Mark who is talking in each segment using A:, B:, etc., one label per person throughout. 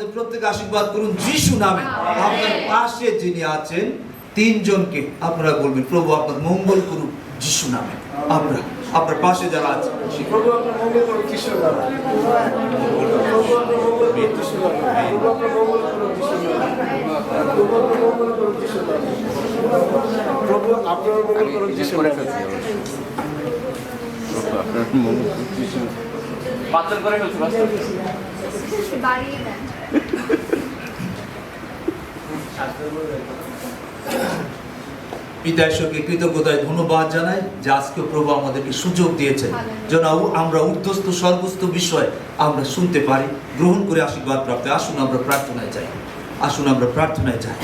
A: আমাদের প্রত্যেক আশীর্বাদ করুন যিশু নামে। আপনার পাশে যিনি আছেন তিনজনকে আপনারা বলবেন প্রভু আপনার মঙ্গল করুন যিশু নামে। আমরা আপনার পাশে যারা আছে
B: প্রভু আপনার মঙ্গল করুন যিশু নামে। প্রভু আপনার মঙ্গল করুন যিশু নামে। প্রভু আপনার মঙ্গল করুন যিশু নামে। প্রভু আপনার মঙ্গল করুন যিশু নামে। প্রভু আপনার মঙ্গল করুন যিশু নামে।
C: আপনার মঙ্গল করুন যিশু নামে।
D: বাচ্চার করে ফেলছে বাচ্চা
E: বাড়িয়ে দেন।
A: পিতা ঈশ্বরকে কৃতজ্ঞতায় ধন্যবাদ জানাই যে আজকে প্রভু আমাদেরকে সুযোগ দিয়েছেন যেন আমরা উদ্ধস্ত সর্বস্ত বিষয় আমরা শুনতে পারি, গ্রহণ করে আশীর্বাদ প্রাপ্ত। আসুন আমরা প্রার্থনায় যাই, আসুন আমরা প্রার্থনায় যাই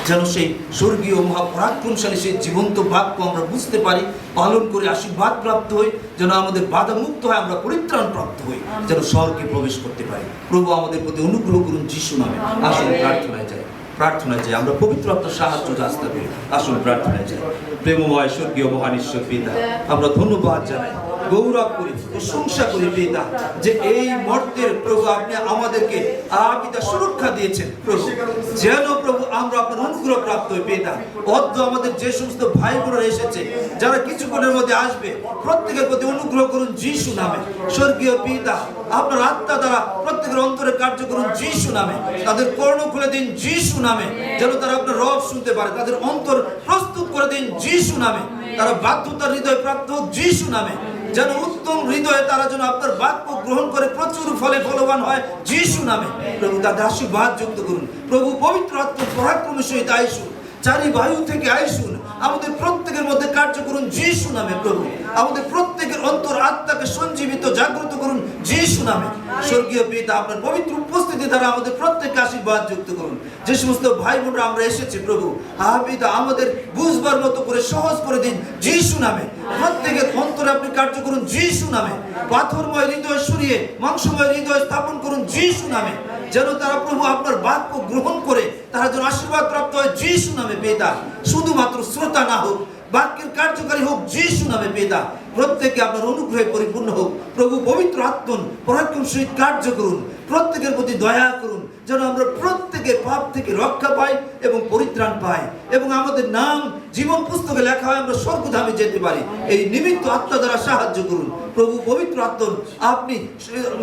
A: যেন সেই স্বর্গীয় মহাপরাক্রমশালী সেই জীবন্ত বাক্য আমরা বুঝতে পারি, পালন করে আশীর্বাদ প্রাপ্ত হই, যেন আমাদের বাধা মুক্ত হয়, আমরা পরিত্রাণ প্রাপ্ত হই, যেন স্বর্গে প্রবেশ করতে পারি। প্রভু আমাদের প্রতি অনুগ্রহ করুন যিশু নামে। আসুন প্রার্থনায় যাই, প্রার্থনায় যাই, আমরা পবিত্র আত্মার সাহায্য যাচনা করি। আসুন প্রার্থনায় যাই। প্রেমময় স্বর্গীয় মহান ঈশ্বর পিতা, আমরা ধন্যবাদ জানাই, গৌরব করি, প্রশংসা করি পিতা যে এই মুহূর্তের প্রভু আপনি আমাদেরকে পিতা সুরক্ষা দিয়েছেন প্রভু, যেন প্রভু আমরা আপনার অনুগ্রহ প্রাপ্ত হই পিতা। অদ্য আমাদের যে সমস্ত ভাই বোনেরা এসেছে, যারা কিছুক্ষণের মধ্যে আসবে, প্রত্যেকের প্রতি অনুগ্রহ করুন যিশু নামে। স্বর্গীয় পিতা আপনার আত্মা দ্বারা প্রত্যেকের অন্তরে কার্য করুন যিশু নামে। তাদের কর্ণ খুলে দিন যিশু নামে, যেন তারা আপনার রব শুনতে পারে। তাদের অন্তর প্রস্তুত করে দিন যিশু নামে। তারা বাধ্যতার হৃদয় প্রাপ্ত হোক যিশু নামে, যেন উত্তম হৃদয়ে তারা যেন আপনার বাক্য গ্রহণ করে প্রচুর ফলে ফলবান হয় যিশু নামে। প্রভু তাদের আশীর্বাদ যুক্ত করুন। প্রভু পবিত্র আত্মার পরাক্রমের সহিত আইসুন, চারি বায়ু থেকে আইসুন, আমাদের প্রত্যেকের মধ্যে কার্য করুন যিশু নামে। প্রভু আমাদের প্রত্যেকের অন্তর আত্মাকে সঞ্জীবিত জাগ্রত করুন যিশু নামে। স্বর্গীয় পিতা আপনার পবিত্র উপস্থিতি দ্বারা আমাদের প্রত্যেককে আশীর্বাদ যুক্ত করুন। যে সমস্ত ভাই বোনরা আমরা এসেছি প্রভু, পিতা আমাদের বুঝবার মতো করে সহজ করে দিন যিশু নামে। প্রত্যেকের অন্তরে আপনি কার্য করুন যিশু নামে। পাথরময় হৃদয় সরিয়ে মাংসময় হৃদয় স্থাপন করুন যিশু নামে, যেন তারা প্রভু আপনার বাক্য গ্রহণ করে তারা যেন আশীর্বাদ প্রাপ্ত হয় যিশু নামে পিতা। শুধুমাত্র শ্রোতা না হোক, বাক্যের কার্যকারী হোক যিশু নামে পিতা। প্রত্যেকে আপনার অনুগ্রহে পরিপূর্ণ হোক প্রভু। পবিত্র আত্মন পরাক্রম সহিত কার্য করুন, প্রত্যেকের প্রতি দয়া করুন, যেন আমরা প্রত্যেকে পাপ থেকে রক্ষা পাই এবং পরিত্রাণ পাই, এবং আমাদের নাম জীবন পুস্তকে লেখা হয়, আমরা স্বর্গধামে যেতে পারি। এই নিমিত্ত আত্মা দ্বারা সাহায্য করুন প্রভু। পবিত্র আত্মন আপনি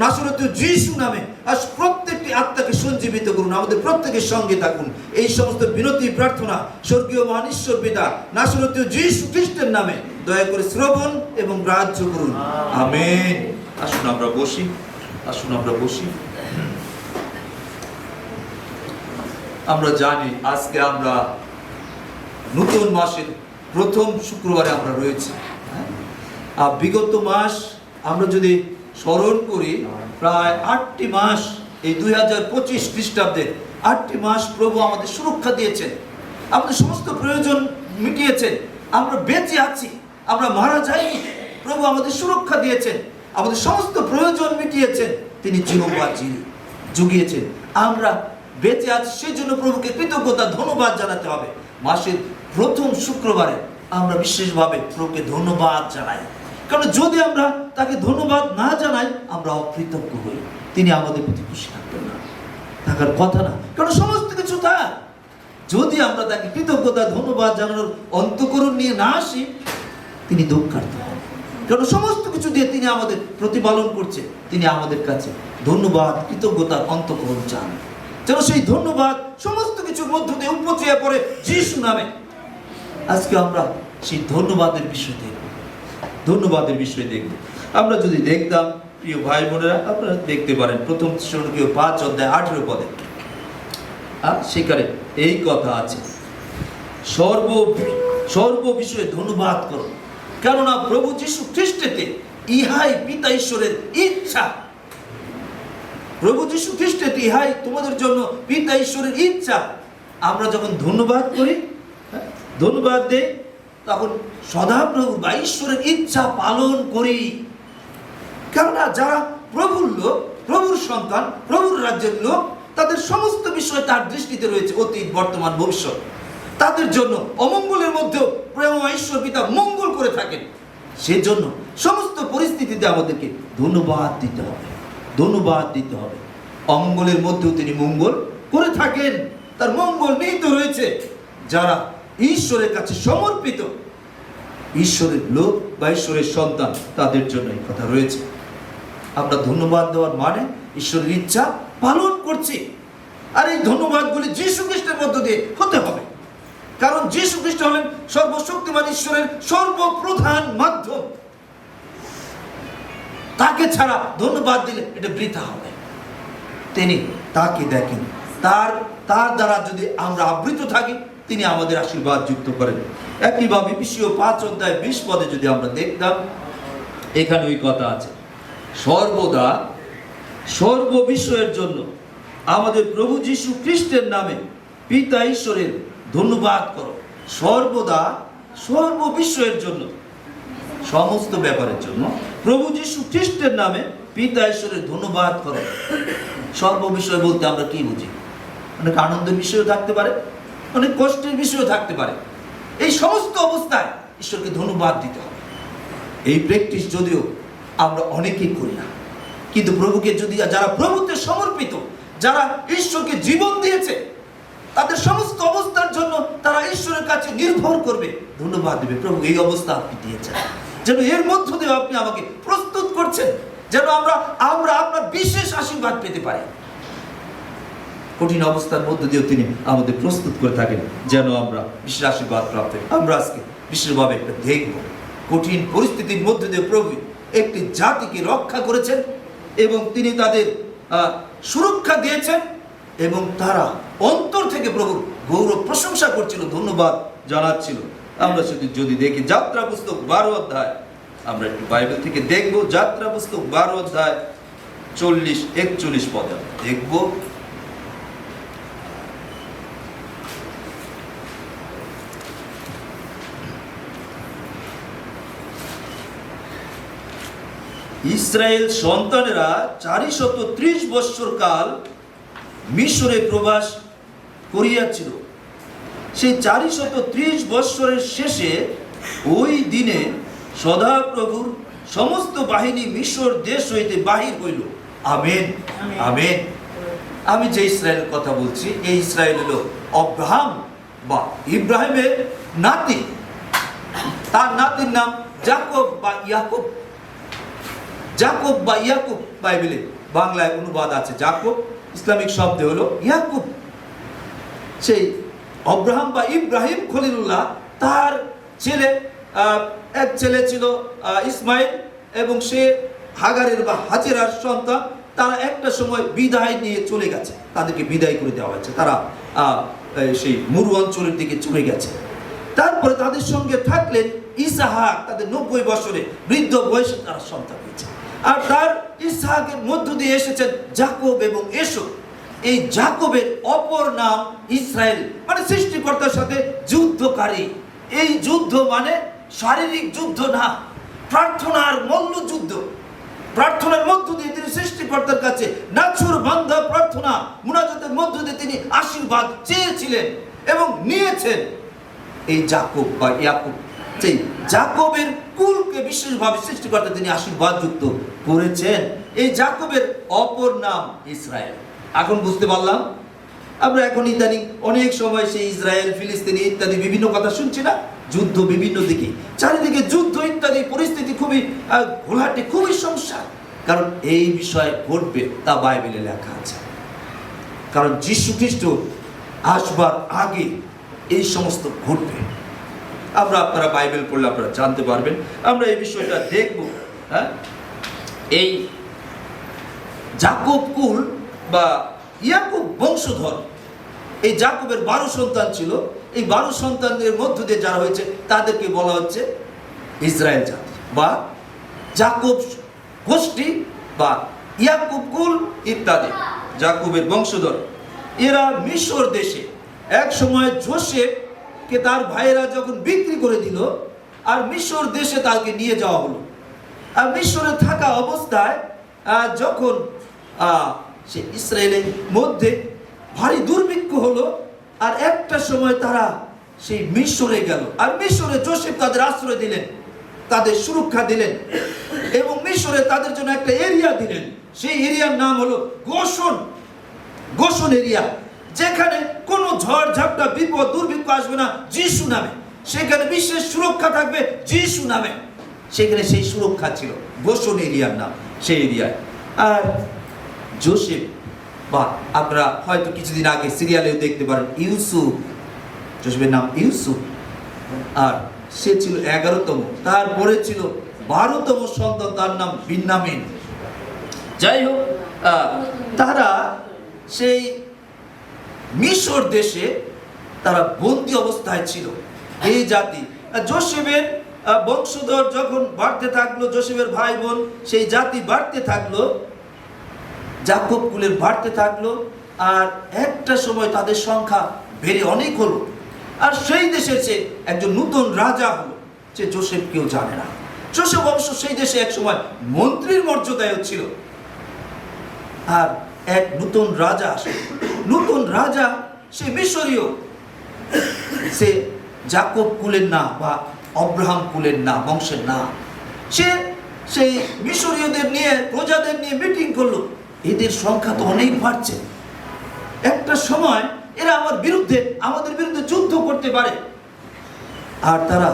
A: নাসরতীয় যিশু নামে আজ প্রত্যেকটি আত্মাকে সঞ্জীবিত করুন, আমাদের প্রত্যেকের সঙ্গে থাকুন। এই সমস্ত বিনতি প্রার্থনা স্বর্গীয় মহান ঈশ্বর পিতা নাসরতীয় যিশু খ্রিস্টের নামে দয়া করে শ্রবণ এবং গ্রাহ্য করুন। আমেন। আসুন আমরা বসি, আসুন আমরা বসি। আমরা জানি আজকে আমরা নতুন মাসের প্রথম শুক্রবারে আমরা রয়েছি। আর বিগত মাস আমরা যদি স্মরণ করি, প্রায় 8টি মাস, এই 2025 খ্রিস্টাব্দের 8টি মাস প্রভু আমাদের সুরক্ষা দিয়েছেন, আমাদের সমস্ত প্রয়োজন মিটিয়েছেন। আমরা বেঁচে আছি, আমরা মারা যাইনি। প্রভু আমাদের সুরক্ষা দিয়েছেন, আমাদের সমস্ত প্রয়োজন মিটিয়েছেন। তিনি জিহোবা যিনি জুগিয়েছেন, আমরা বেঁচে আছি, সেই জন্য প্রভুকে কৃতজ্ঞতা ধন্যবাদ জানাতে হবে। মাসের প্রথম শুক্রবারে আমরা বিশেষভাবে প্রভুকে ধন্যবাদ জানাই, কারণ যদি আমরা তাকে ধন্যবাদ না জানাই আমরা অকৃতজ্ঞ হই। তিনি আমাদের প্রতি খুশি থাকবেন না, থাকার কথা না, কারণ সমস্ত কিছু তার। যদি আমরা তাকে কৃতজ্ঞতা ধন্যবাদ জানানোর অন্তঃকরণ নিয়ে না আসি, তিনি দুঃখার্থ হন, কারণ সমস্ত কিছু দিয়ে তিনি আমাদের প্রতিপালন করছে। তিনি আমাদের কাছে ধন্যবাদ কৃতজ্ঞতার অন্তঃকরণ চান, যেন সেই ধন্যবাদ সমস্ত কিছুর মধ্য দিয়ে উপচে পড়ে যিশু নামে। আজকে আমরা সেই ধন্যবাদের বিষয় দেখব, ধন্যবাদের বিষয় দেখব। আমরা যদি দেখতাম প্রিয় ভাই বোনেরা, আপনারা দেখতে পারেন প্রথম তেসলোনিকীয় 5 অধ্যায় 18 পদে, সেখানে এই কথা আছে, সর্ব বিষয়ে ধন্যবাদ করো, কেননা প্রভু যীশু খ্রিস্টেতে ইহাই পিতা ঈশ্বরের ইচ্ছা। প্রভু যীশু খ্রিস্টেতে ইহাই তোমাদের জন্য পিতা ঈশ্বরের ইচ্ছা। আমরা যখন ধন্যবাদ করি, ধন্যবাদ দেই, তখন সদাপ্রভু বা ঈশ্বরের ইচ্ছা পালন করি। কেননা যারা প্রভুর লোক, প্রভুর সন্তান, প্রভুর রাজ্যের লোক, তাদের সমস্ত বিষয় তার দৃষ্টিতে রয়েছে, অতীত বর্তমান ভবিষ্যৎ। তাদের জন্য অমঙ্গলের মধ্যেও প্রেমময় ঈশ্বর পিতা মঙ্গল করে থাকেন। সেজন্য সমস্ত পরিস্থিতিতে আমাদেরকে ধন্যবাদ দিতে হবে, ধন্যবাদ দিতে হবে। অমঙ্গলের মধ্যেও তিনি মঙ্গল করে থাকেন। তার মঙ্গল নিহিত রয়েছে যারা ঈশ্বরের কাছে সমর্পিত, ঈশ্বরের লোক বা ঈশ্বরের সন্তান, তাদের জন্য এই কথা রয়েছে। আমরা ধন্যবাদ দেওয়ার মানে ঈশ্বরের ইচ্ছা পালন করছি, আর এই ধন্যবাদগুলি যীশু খ্রিস্টের মধ্য দিয়ে হতে হবে, কারণ যীশু খ্রিস্ট হলেন সর্বশক্তিমান ঈশ্বরের সর্বপ্রধান মাধ্যম। তাকে ছাড়া ধন্যবাদ দিলে এটা বৃথা হবে। তিনি তাকে দেখেন, তার দ্বারা যদি আমরা আবৃত থাকি, তিনি আমাদের আশীর্বাদ যুক্ত করেন। একইভাবে এফেসীয় 5:20 যদি আমরা দেখতাম, এখানে ওই কথা আছে, সর্বদা সর্ববিষয়ের জন্য আমাদের প্রভু যীশু খ্রিস্টের নামে পিতা ঈশ্বরের ধন্যবাদ করো। সর্বদা সর্ববিষয়ের জন্য, সমস্ত ব্যাপারের জন্য প্রভু যীশু খ্রিস্টের নামে পিতা ঈশ্বরের ধন্যবাদ করো। সর্ববিষয় বলতে আমরা কি বুঝি? অনেক আনন্দের বিষয়ও থাকতে পারে, অনেক কষ্টের বিষয়ও থাকতে পারে। এই সমস্ত অবস্থায় ঈশ্বরকে ধন্যবাদ দিতে হবে। এই প্র্যাকটিস যদিও আমরা অনেকেই করি না, কিন্তু প্রভুকে যদি, যারা প্রভুতে সমর্পিত, যারা ঈশ্বরকে জীবন দিয়েছে, তাদের সমস্ত অবস্থার জন্য তারা ঈশ্বরের কাছে নির্ভর করবে, ধন্যবাদ দেবে। প্রভু, এই অবস্থা আপনি দিয়েছেন, যেন এর মধ্য দিয়ে আপনি আমাকে প্রস্তুত করছেন, যেন আমরা আপনার বিশেষ আশীর্বাদ পেতে পারি। কঠিন অবস্থার মধ্য দিয়েও তিনি আমাদের প্রস্তুত করে থাকেন, যেন আমরা বিশেষ আশীর্বাদ প্রাপ্ত হই। আমরা আজকে বিশেষভাবে একটা দেখব, কঠিন পরিস্থিতির মধ্য দিয়ে প্রভু একটি জাতিকে রক্ষা করেছেন এবং তিনি তাদের সুরক্ষা দিয়েছেন, এবং তারা অন্তর থেকে প্রভুর গৌরব প্রশংসা করছিল, ধন্যবাদ জানাচ্ছিল। আমরা যদি দেখি যাত্রা পুস্তক 12 অধ্যায়, আমরা একটু বাইবেল থেকে দেখব, যাত্রা পুস্তক 12 অধ্যায় 40-41 পদে দেখব। ইসরায়েল সন্তানেরা 430 বৎসর কাল মিশরে প্রবাস করিয়াছিল। সেই 430 বৎসরের শেষে ওই দিনে সদাপ্রভুর সমস্ত বাহিনী মিশর দেশ হইতে বাহির হইল। Amen, amen. আমি যে ইসরায়েলের কথা বলছি, এই ইসরায়েল হলো আব্রাহাম বা ইব্রাহিমের নাতি। তার নাতির নাম যাকব বা ইয়াকুব। যাকব বা ইয়াকুব, বাইবেলে বাংলায় অনুবাদ আছে যাকব, ইসলামিক শব্দ হলো ইয়াকুব। সেই আব্রাহাম বা ইব্রাহিম খলিলুল্লাহ, তার ছেলে, এক ছেলে ছিল ইসমাইল, এবং সে হাগারের বা হাজেরার সন্তান। তারা একটা সময় বিদায় নিয়ে চলে গেছে, তাদেরকে বিদায় করে দেওয়া হয়েছে, তারা সেই মরু অঞ্চলের দিকে চলে গেছে। তারপরে তাদের সঙ্গে থাকলেন ইসাহাক, তাদের 90 বছরে বৃদ্ধ বয়সে তারা সন্তান হয়েছে। আর তার ইসহাকের মধ্য দিয়ে এসেছেন যাকব এবং এসো। এই যাকবের অপর নাম ইসরায়েল, মানে সৃষ্টিকর্তার সাথে যুদ্ধকারী। এই যুদ্ধ মানে শারীরিক যুদ্ধ না, প্রার্থনার মল্ল যুদ্ধ। প্রার্থনার মধ্য দিয়ে তিনি সৃষ্টিকর্তার কাছে নাছুর বান্ধা প্রার্থনা মুনাজাতের মধ্য দিয়ে তিনি আশীর্বাদ চেয়েছিলেন এবং নিয়েছেন। এই যাকব বা ইয়াকুব, সেই যাকবের কুলকে বিশেষভাবে সৃষ্টিকর্তা তিনি আশীর্বাদ যুক্ত করেছেন। এই যাকবের অপর নাম ইসরায়েল। এখন বুঝতে পারলাম, আমরা এখন ইদানিং অনেক সময় সেই ইসরায়েল, ফিলিস্তিনি ইত্যাদি বিভিন্ন কথা শুনছি না, যুদ্ধ বিভিন্ন দিকে, চারিদিকে যুদ্ধ ইত্যাদি পরিস্থিতি খুবই ঘোলাটে, খুবই সমস্যা। কারণ এই বিষয়ে ঘটবে তা বাইবেলে লেখা আছে। কারণ যীশু খ্রিস্ট আসবার আগে এই সমস্ত ঘটবে। আপনারা বাইবেল পড়লে আপনারা জানতে পারবেন। আমরা এই বিষয়টা দেখব। হ্যাঁ, এই যাকব কুল বা ইয়াকুব বংশধর, এই যাকবের 12 সন্তান ছিল। এই 12 সন্তানদের মধ্য দিয়ে যারা হয়েছে তাদেরকে বলা হচ্ছে ইসরায়েল জাতি বা যাকব গোষ্ঠী বা ইয়াকুব কুল ইত্যাদি, যাকবের বংশধর। এরা মিশর দেশে এক সময় যোসেফকে তার ভাইয়েরা যখন বিক্রি করে দিল, আর মিশর দেশে তাকে নিয়ে যাওয়া হলো। আর মিশরে থাকা অবস্থায় যখন সে ইসরায়েলের মধ্যে ভারী দুর্ভিক্ষ হলো, আর একটা সময় তারা সেই মিশরে গেল। আর মিশরে যোসেফ তাদের আশ্রয় দিলেন, তাদের সুরক্ষা দিলেন, এবং মিশরে তাদের জন্য একটা এরিয়া দিলেন। সেই এরিয়ার নাম হলো গোশন। গোশন এরিয়া, যেখানে কোনো ঝড় ঝাপটা বিপদ দুর্ভিক্ষ আসবে না যিশু নামে, সেখানে বিশেষ সুরক্ষা থাকবে যিশু নামে। সেখানে সেই সুরক্ষা ছিল, গোশন এরিয়ার নাম সেই এরিয়ায়। আর যোসেফ, বা আপনারা হয়তো কিছুদিন আগে সিরিয়ালেও দেখতে পারেন ইউসুফ, যোসেফের নাম ইউসুফ, আর সে ছিল 11তম, তারপরে ছিল 12তম সন্তান, তার নাম বিন্যামিন। যাই হোক, তারা সেই মিশর দেশে তারা বন্দী অবস্থায় ছিল এই জাতি। যোসেফের বংশধর যখন বাড়তে থাকলো, যোসেফের ভাই বোন সেই জাতি বাড়তে থাকলো, যাকব কুলের বাড়তে থাকলো, আর একটা সময় তাদের সংখ্যা বেড়ে অনেক হলো। আর সেই দেশের সে একজন নতুন রাজা হলো, যে যোসেফ কেউ জানে না। যোসেফ অবশ্য সেই দেশে এক সময় মন্ত্রীর মর্যাদায় ছিল। আর এক নতুন রাজা আসে, নতুন রাজা সে মিশরীয়, সে যাকব কুলের না বা অব্রাহাম কুলের না, বংশের না। সে সেই মিশরীয়দের নিয়ে, প্রজাদের নিয়ে মিটিং করলো, এদের সংখ্যা তো অনেক বাড়ছে, একটা সময় এরা আমাদের বিরুদ্ধে যুদ্ধ করতে পারে। আর তারা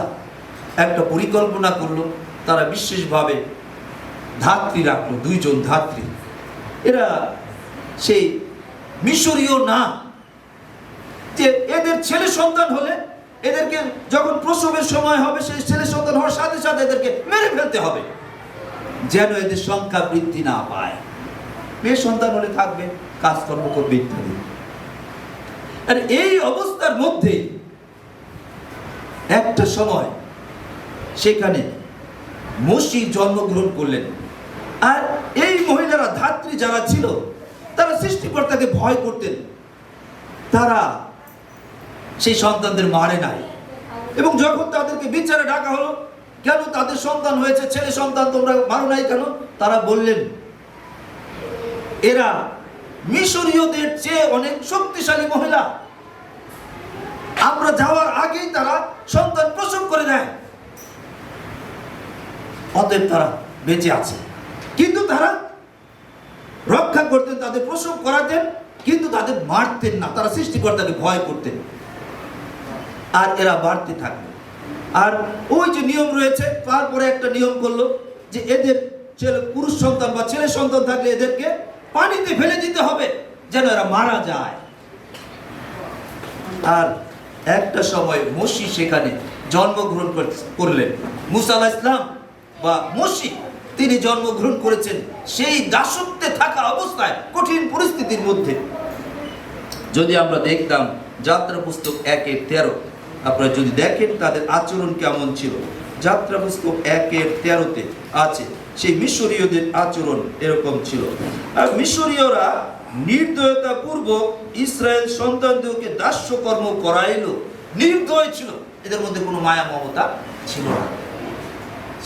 A: একটা পরিকল্পনা করলো, তারা বিশেষভাবে ধাত্রী রাখলো, 2 জন ধাত্রী। এরা সেই মিশরীয় না, যে এদের ছেলে সন্তান হলে এদেরকে যখন প্রসবের সময় হবে, সেই ছেলে সন্তান হওয়ার সাথে সাথে এদেরকে মেরে ফেলতে হবে, যেন এদের সংখ্যা বৃদ্ধি না পায়। মেয়ে সন্তান হলে থাকবে, কাজকর্ম করবে ইত্যাদি। আর এই অবস্থার মধ্যে একটা সময় সেখানে মসি জন্মগ্রহণ করলেন। আর এই মহিলারা, ধাত্রী যারা ছিল, তারা সৃষ্টিকর্তাকে ভয় করতেন। তারা সেই সন্তানদের মারে নাই, এবং যখন তাদেরকে বিচারে ডাকা হলো, কেন তাদের সন্তান হয়েছে, ছেলে সন্তান তোমরা মারো নাই কেন, তারা বললেন এরা মিশরীয়দের চেয়ে অনেক শক্তিশালী মহিলা, আমরা যাওয়ার আগেই তারা সন্তান প্রসব করে দেয়, অতএব তারা বেঁচে আছে। কিন্তু তারা রক্ষা করতেন, তাদের প্রসব করাতেন, কিন্তু তাদের মারতেন না, তারা সৃষ্টিকর্তাকে ভয় করতেন। আর এরা বাড়তে থাকবে। আর ওই যে নিয়ম রয়েছে, তারপরে একটা নিয়ম করলো যে এদের পুরুষ সন্তান বা ছেলে সন্তান থাকলে এদেরকে পানিতে ফেলে দিতে হবে, যেন এরা মারা যায়। আর একটা সময় মসি সেখানে জন্মগ্রহণ করলেন। মুসা আলাইহিস সালাম বা মসি, তিনি জন্মগ্রহণ করেছেন সেই দাসত্বে থাকা অবস্থায়, কঠিন পরিস্থিতির মধ্যে। যদি আমরা দেখতাম যাত্রা পুস্তক 1:13, আপনারা যদি দেখেন তাদের আচরণ কেমন ছিল, যাত্রা পুস্তক 1:13-তে আছে সেই মিশরীয়দের আচরণ এরকম ছিল। আর মিশরীয়রা নির্দয়তা পূর্বক ইসরায়েল সন্তানদেরকে দাস্যকর্ম করাইল, নির্দয় ছিল, এদের মধ্যে কোনো মায়া মমতা ছিল না।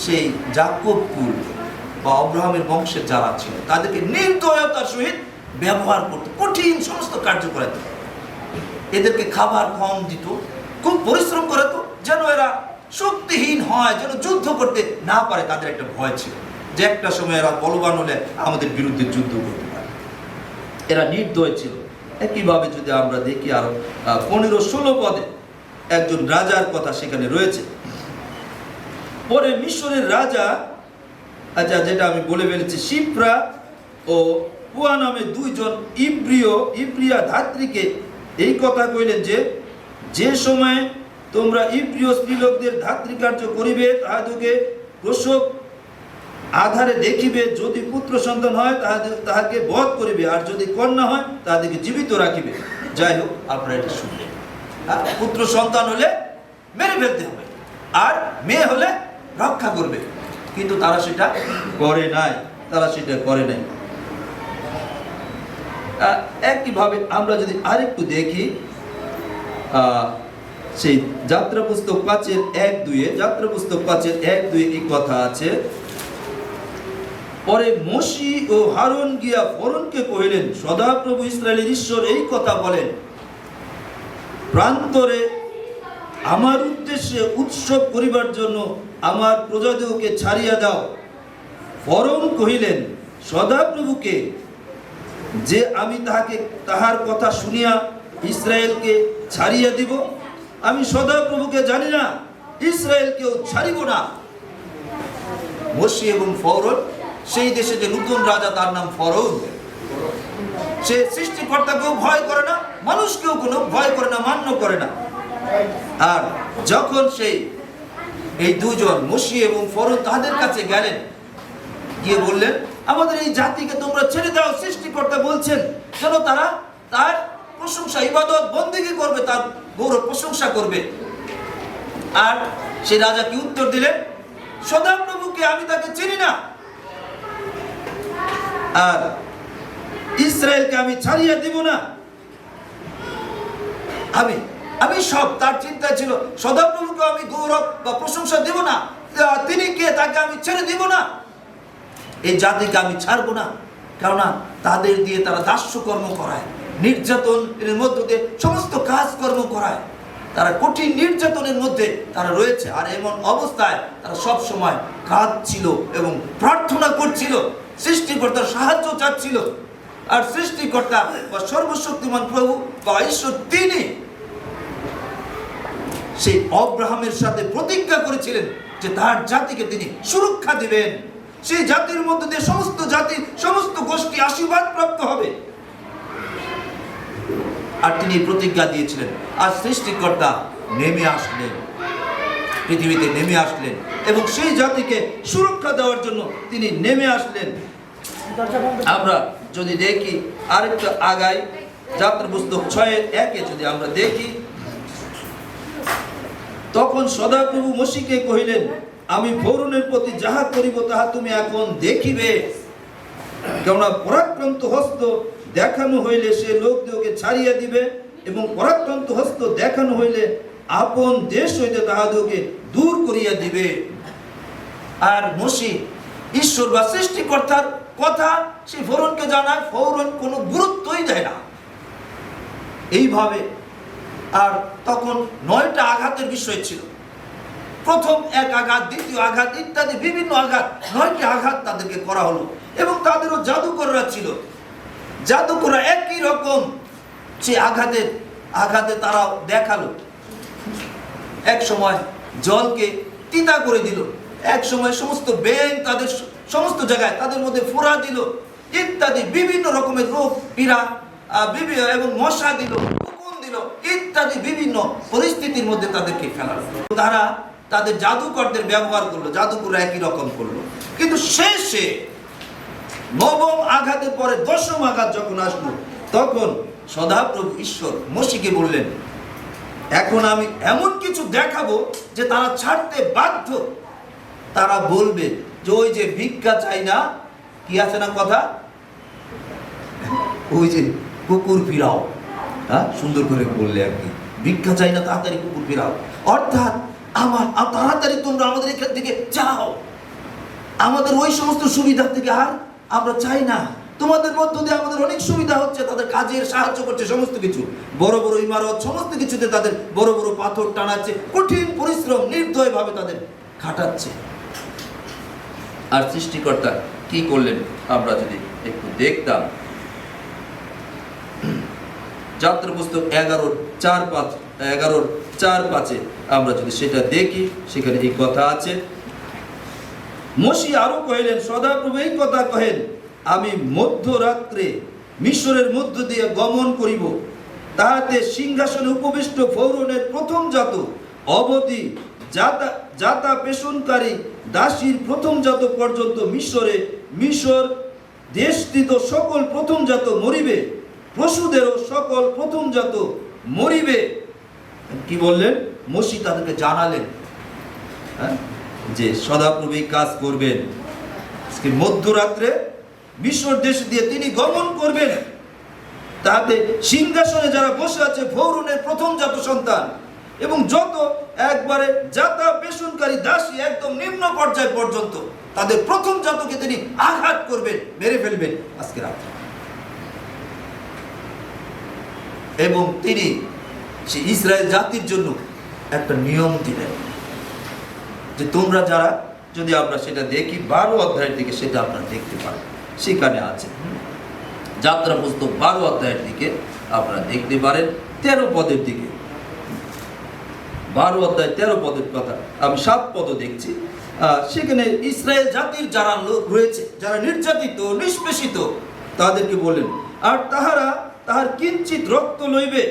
A: সেই যাকব কুল বা অব্রাহামের বংশের যারা ছিল, তাদেরকে নির্দয়তার সহিত ব্যবহার করত, কঠিন সমস্ত কার্য করাতো, এদেরকে খাবার কম দিত, খুব পরিশ্রম করাতো, যেন এরা শক্তিহীন হয়, যেন যুদ্ধ করতে না পারে। তাদের একটা ভয় ছিল যে একটা সময় এরা বলবান হলে আমাদের বিরুদ্ধে যুদ্ধ করতে পারে। এরা নির্দয় ছিল। একইভাবে যদি আমরা দেখি আরো 15-16 পদে একজন রাজার কথা সেখানে রয়েছে। পরে মিশরের রাজা, আচ্ছা যেটা আমি বলে ফেলেছি, শিপ্রা ও পুয়া নামে 2 জন ইব্রিয়া ধাত্রীকে এই কথা কইলেন যে সময় তোমরা ইব্রিয় স্ত্রীলোকদের ধাত্রীকার্য করিবে, তাহাদেরকে প্রসব আধারে দেখিবে, যদি পুত্র সন্তান হয় তাহাকে বধ করিবে, আর যদি কন্যা হয় তাদেরকে জীবিত রাখিবে। যাই হোক, আপনারা এটা শুনলেন, পুত্র সন্তান হলে মেরে ফেলতে হবে, আর মেয়ে হলে রক্ষা করবে। কিন্তু তারা সেটা করে নাই, একইভাবে আমরা যদি আরেকটু দেখি সেই যাত্রা পুস্তক 5:1-2 এই কথা আছে। পরে মসি ও হারুন গিয়া ফরনকে কহিলেন, সদাপ্রভু ইসরায়েলের ঈশ্বর এই কথা বলেন, প্রান্তরে আমার উদ্দেশ্যে উৎসব করিবার জন্য আমার প্রজাদিগকে ছাড়িয়া দাও। ফরন কহিলেন, সদাপ্রভুকে যে আমি তাহার কথা শুনিয়া ইসরায়েলকে ছাড়িয়া দিব। আমি সদাপ্রভুকে জানি না, ইসরায়েলকেও ছাড়িব না। মোশি এবং ফরৌন, সেই দেশে যে নতুন রাজা, তার নাম ফরৌন। সে সৃষ্টিকর্তাকেও ভয় করে না, মানুষকেও কোনো ভয় করে না, মান্য করে না। আর যখন এই দুজন মোশি এবং ফরৌন তাদের কাছে গেলেন, গিয়ে বললেন, আমাদের এই জাতিকে তোমরা ছেড়ে দাও, সৃষ্টিকর্তা বলছেন যেন তারা তার প্রশংসা, ইবাদত, বন্দেগী করবে, তার গৌরব প্রশংসা করবে। আর সেই রাজা কি উত্তর দিলেন? সদাপ্রভুকে আমি তাকে চিনি না, আর ইসরায়েলকে আমি ছাড়িয়ে দিব না। আমি সব, তার চিন্তা ছিল সদাপ্রভুকে আমি গৌরব বা প্রশংসা দেব না, তিনি কে, তাকে আমি ছেড়ে দিব না, এই জাতিকে আমি ছাড়বো না। কেননা তাদের দিয়ে তারা দাস্যকর্ম করায়, নির্যাতনের মধ্য দিয়ে সমস্ত কাজকর্ম করায়, তারা কঠিন নির্যাতনের মধ্যে তারা রয়েছে। আর এমন অবস্থায় তারা সব সময় কাঁদছিল এবং প্রার্থনা করছিল, সৃষ্টিকর্তার সাহায্য চাচ্ছিল। আর সৃষ্টিকর্তা বা সর্বশক্তিমান প্রভু বা ঈশ্বর, তিনি সেই আব্রাহামের সাথে প্রতিজ্ঞা করেছিলেন যে তার জাতিকে তিনি সুরক্ষা দিবেন, সেই জাতির মধ্যে দিয়ে সমস্ত জাতি, সমস্ত গোষ্ঠী আশীর্বাদ প্রাপ্ত হবে। আর তিনি প্রতিজ্ঞা দিয়েছিলেন। আর সৃষ্টিকর্তা নেমে আসলেন, পৃথিবীতে নেমে আসলেন এবং সেই জাতিকে সুরক্ষা দেওয়ার জন্য তিনি নেমে আসলেন। আমরা যদি দেখি আরেকটু আগায়, যাত্রা পুস্তক 6:1 যদি আমরা দেখি, তখন সদাপ্রভু মোশিকে কহিলেন, আমি ফরৌনের প্রতি যাহা করিব তাহা তুমি এখন দেখিবে। কেননা পরাক্রান্ত হস্ত দেখানো হইলে সে লোকদেরকে ছাড়িয়া দিবে, এবং পরাক্রান্ত হস্ত দেখানো হইলে আপন দেশ হইতে তাহাদেরকে দূর করিয়া দিবে। আর মোশি ঈশ্বর বা সৃষ্টিকর্তার কথা সেই ফরৌনকে জানায়, ফরৌন কোনো গুরুত্বই দেয় না এইভাবে। আর তখন 9টা আঘাতের বিষয় ছিল, প্রথম এক আঘাত, দ্বিতীয় আঘাত ইত্যাদি বিভিন্ন আঘাত, 9টি আঘাত তাদেরকে করা হলো। এবং তাদেরও জাদুকররা ছিল, জাদুকররা একই রকম সে আঘাতে তারা দেখালো। এক সময় জলকে তিতা করে দিল, এক সময় সমস্ত ব্যাঙ তাদের সমস্ত জায়গায় তাদের মধ্যে ফোড়া দিল ইত্যাদি, বিভিন্ন রকমের রোগ পীড়া এবং মশা দিল, উকুন দিল ইত্যাদি, বিভিন্ন পরিস্থিতির মধ্যে তাদেরকে ফেলালো। তারা তাদের জাদুকরদের ব্যবহার করলো, জাদুকররা একই রকম করলো। কিন্তু শেষে 9ম আঘাতের পরে 10ম আঘাত যখন আসলো, তখন সদাপ্রভু ঈশ্বর মোশিকে বললেন, এখন আমি এমন কিছু দেখাবো যে তারা ছাড়তে বাধ্য। তারা বলবে যে ওই যে ভিক্ষা চাই না, কি আছে না কথা, ওই যে কুকুর ফিরাও, হ্যাঁ, সুন্দর করে বললে আর কি, ভিক্ষা চাই না, তাড়াতাড়ি কুকুর ফিরাও। অর্থাৎ তাড়াতাড়ি তোমরা আমাদের এখান থেকে যাও, আমাদের ওই সমস্ত সুবিধা থেকে আর আমরা চাই না। তোমাদের মধ্য দিয়ে আমাদের অনেক সুবিধা হচ্ছে, তাদের কাজের সাহায্য করছে, সমস্ত কিছু, বড় বড় ইমারত, সমস্ত কিছুতে তাদের বড় বড় পাথর টানাচ্ছে, কঠিন পরিশ্রম নির্দয়ভাবে তাদের খাটাচ্ছে। আর সৃষ্টিকর্তা কি করলেন আমরা যদি একটু দেখতাম, যাত্রা পুস্তক 11:4-5 আমরা যদি সেটা দেখি, সেখানে এই কথা আছে। মোশি আরো কহিলেন, সদাপ্রভু এই কথা কহেন, আমি মধ্যরাত্রে মিশরের মধ্য দিয়ে গমন করিব, তাহাতে সিংহাসনে উপবিষ্ট ফরৌনের প্রথম জাত অবধি যাতা পেশনকারী দাসীর প্রথম জাত পর্যন্ত মিশর দেশস্থিত সকল প্রথম জাত মরিবে, পশুদেরও সকল প্রথম জাত মরিবে। কি বললেন? মোশি তাদেরকে জানালেন যে সদাপ্রভু কাজ করবেন, মধ্যরাত্রে মিশর দেশ দিয়ে তিনি গমন করবেন, তাতে সিংহাসনে যারা বসে আছে ফরৌনের প্রথম জাত সন্তান এবং যত একবারে যাতা পেশনকারী দাসী একদম নিম্ন পর্যায় পর্যন্ত, তাদের প্রথম জাতকে তিনি আঘাত করবেন, মেরে ফেলবেন আজকে রাত্রে। এবং তিনি সেই ইসরায়েল জাতির জন্য একটা নিয়ম দিলেন যে তোমরা যারা, যদি আমরা সেটা দেখি 12 অধ্যায়ের দিকে, সেটা আপনারা দেখতে পারেন, সেখানে আছে যাত্রা পুস্তক 12 অধ্যায়ের দিকে আপনারা দেখতে পারেন 13 পদের দিকে। 12 অধ্যায় 13 পদের কথা আমি 7 পদ দেখছি। সেখানে ইসরায়েল জাতির যারা লোক রয়েছে, যারা নির্যাতিত নিষ্পেষিত, তাদেরকে বললেন, আর তাহার কিঞ্চিত রক্ত লইবে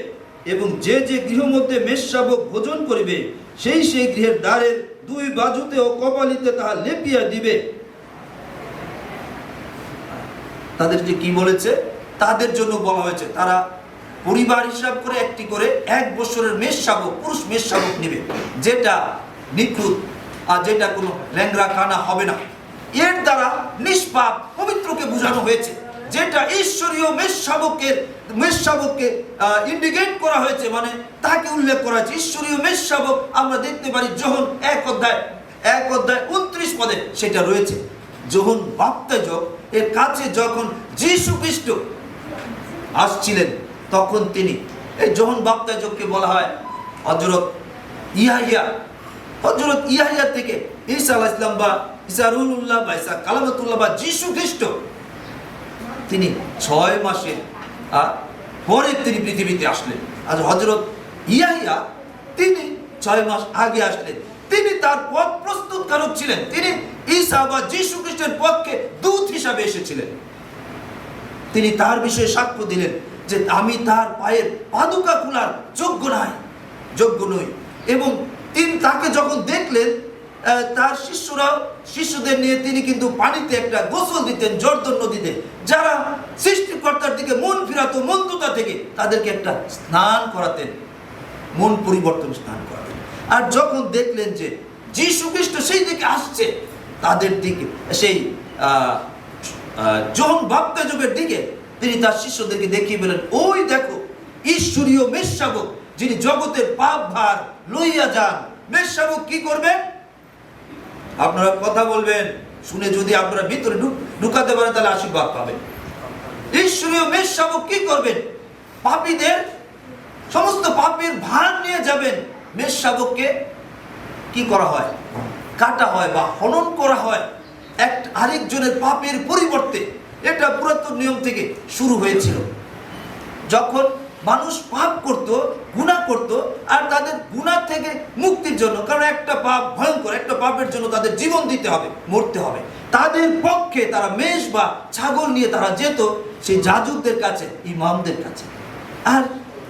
A: এবং যে যে গৃহ মধ্যে মেষশাবক ভোজন করিবে সেই গৃহের দ্বারের 2 বাজুতে ও কপালিতে তাহা লেপিয়া দিবে। তাদেরকে কি বলেছে? তাদের জন্য বলা হয়েছে তারা পরিবার হিসাব করে একটি করে 1 বছরের মেষশাবক, পুরুষ মেষশাবক নেবে, যেটা নিখুঁত আর যেটা কোনো ল্যাংরা কানা হবে না। এর দ্বারা নিষ্পাপ পবিত্রকে বোঝানো হয়েছে, যেটা ঈশ্বরীয় মেষশাবককে ইন্ডিকেট করা হয়েছে, মানে তাকে উল্লেখ করা হয়েছে। ঈশ্বরীয় মেষশাবক আমরা দেখতে পারি যোহন 1 অধ্যায় 29 পদে সেটা রয়েছে। যোহন বাপ্তাইজক এর কাছে যখন যীশু খ্রিস্ট আসছিলেন, তখন তিনি, এই যোহন বাপ্তাইজককে বলা হয় হযরত ইয়াহিয়া থেকে ঈসা আলাইহিস সালাম বা ঈসা রুহুল্লাহ বা ঈসা কালামতুল্লাহ বা যীশু খ্রিস্ট, তিনি 6 মাসের পরে তিনি পৃথিবীতে আসলেন। আর হযরত ইয়াহিয়া তিনি 6 মাস আগে আসলেন। তিনি তার পথ প্রস্তুতকারক ছিলেন। তিনি ঈসা বা যীশু খ্রিস্টের পক্ষে দূত হিসাবে এসেছিলেন। তিনি তার বিষয়ে সাক্ষ্য দিলেন যে আমি তার পায়ের পাদুকা খোলার যোগ্য নই। এবং তিনি তাকে যখন দেখলেন, তার শিষ্যদের নিয়ে তিনি কিন্তু পানিতে একটা গোসল দিতেন জর্দন নদীতে। যারা সৃষ্টিকর্তার দিকে মন ফিরাতো মন্দতা থেকে, তাদেরকে একটা স্নান করাতেন, মন পরিবর্তন স্নান করাতেন। আর যখন দেখলেন যে যীশু খ্রিস্ট সেই দিকে আসছে, তাদের দিকে, সেই যোহন বাপ্তাইজকের দিকে, তিনি তার শিষ্যদেরকে দেখিয়ে বলেন, ওই দেখো ঈশ্বরীয় মেষশাবক, যিনি জগতের পাপ ভার লইয়া যান। মেষশাবক কি করবেন? আপনারা কথা বলবেন, শুনে যদি আপনারা ভিতরে ঢুকাতে পারেন তাহলে আশীর্বাদ পাবেন। ঈশ্বরীয় মেষশাবক কি করবেন? পাপীদের সমস্ত পাপের ভার নিয়ে যাবেন। মেষশাবককে কি করা হয়? কাটা হয় বা হনন করা হয় আরেকজনের পাপের পরিবর্তে। এটা পুরাতন নিয়ম থেকে শুরু হয়েছিল। যখন মানুষ পাপ করত, গুনাহ করত, আর তাদের গুনাহ থেকে মুক্তির জন্য, কারণ একটা পাপ ভয়ঙ্কর, একটা পাপের জন্য তাদের জীবন দিতে হবে, মরতে হবে, তাদের পক্ষে তারা মেষ বা ছাগল নিয়ে তারা যেত সেই যাজকদের কাছে, ইমামদের কাছে। আর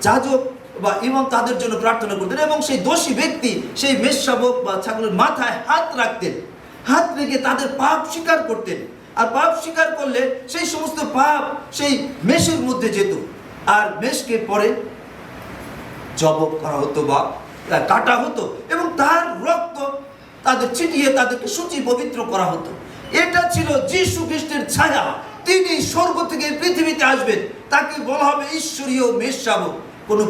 A: যাজক বা ইমাম তাদের জন্য প্রার্থনা করতেন এবং সেই দোষী ব্যক্তি সেই মেষশাবক বা ছাগলের মাথায় হাত রাখতেন। হাত রেখে তাদের পাপ স্বীকার করতেন। আর পাপ স্বীকার করলে সেই সমস্ত পাপ সেই মেষের মধ্যে যেত। আর মেষকে পরে জবক করা হতো বা কাটা হতো এবং তার রক্ত তাদের ছিটিয়ে তাদেরকে শুচি পবিত্র করা হতো। এটা ছিল যীশু খ্রিস্টের ছায়া। তিনি স্বর্গ থেকে পৃথিবীতে আসবেন, তাকে বলা হবে ঈশ্বরীয় মেষশাবক। কোনো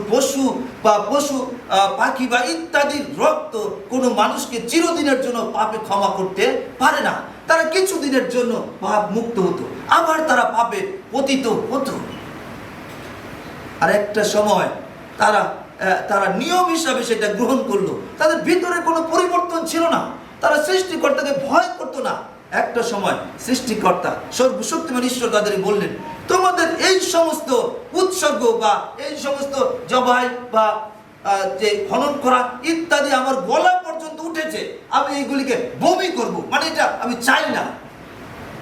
A: পশু পাখি বা ইত্যাদির রক্ত কোনো মানুষকে চিরদিনের জন্য পাপে ক্ষমা করতে পারে না। তারা কিছুদিনের জন্য পাপ মুক্ত হতো, আবার তারা পাপে পতিত হতো। আর একটা সময় তারা নিয়ম হিসাবে সেটা গ্রহণ করলো। তাদের ভিতরে কোনো পরিবর্তন ছিল না। তারা সৃষ্টিকর্তাকে ভয় করতো না। একটা সময় সৃষ্টিকর্তা সর্বশক্তিমান ঈশ্বর তাদের বললেন, তোমাদের এই সমস্ত উৎসর্গ বা এই সমস্ত জবাই বা যে হনন করা ইত্যাদি আমার গলা পর্যন্ত উঠেছে, আমি এইগুলিকে বমি করব, মানে এটা আমি চাই না।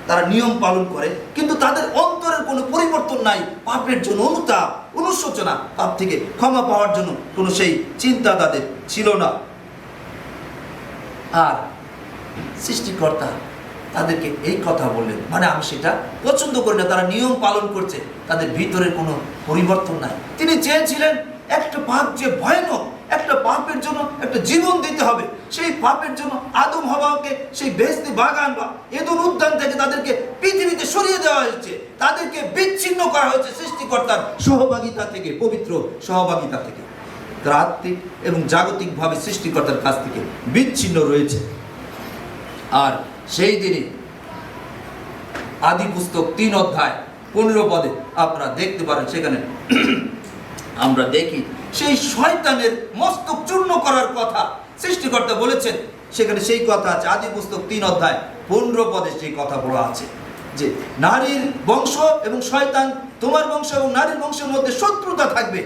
A: তারা নিয়ম পালন করে, কিন্তু তাদের অন্তরের কোনো পরিবর্তন নাই। পাপের জন্য অনুতাপ, অনুশোচনা, পাপ থেকে ক্ষমা পাওয়ার জন্য কোনো সেই চিন্তা তাদের ছিল না। আর সৃষ্টিকর্তা তাদেরকে এই কথা বললেন, মানে আমি সেটা পছন্দ করি না। তারা নিয়ম পালন করছে, তাদের ভিতরে কোনো পরিবর্তন নাই। তিনি চেয়েছিলেন একটা পাপ যে ভয়ানক, একটা পাপের জন্য একটা জীবন দিতে হবে। সেই পাপের জন্য আদম হাওয়াকে সেই বেহেশতি বাগান বা এদেন উদ্যান থেকে তাদেরকে পৃথিবীতে সরিয়ে দেওয়া হয়েছে। তাদেরকে বিচ্ছিন্ন করা হয়েছে সৃষ্টিকর্তার সহভাগিতা থেকে, পবিত্র সহভাগিতা থেকে। তারা আত্মিক এবং জাগতিকভাবে সৃষ্টিকর্তার কাছ থেকে বিচ্ছিন্ন রয়েছে। আর সেই দিনে আদি পুস্তক 3 অধ্যায় 15 পদে আপনারা দেখতে পারেন, সেখানে আমরা দেখি সেই শয়তানের মস্তক চূর্ণ করার কথা সৃষ্টিকর্তা বলেছেন। সেখানে সেই কথা আছে, আদি পুস্তক 3 অধ্যায় 15 পদে সেই কথা বলা আছে। যে নারীর বংশ এবং শয়তান, তোমার বংশ এবং নারীর বংশের মধ্যে শত্রুতা থাকবে,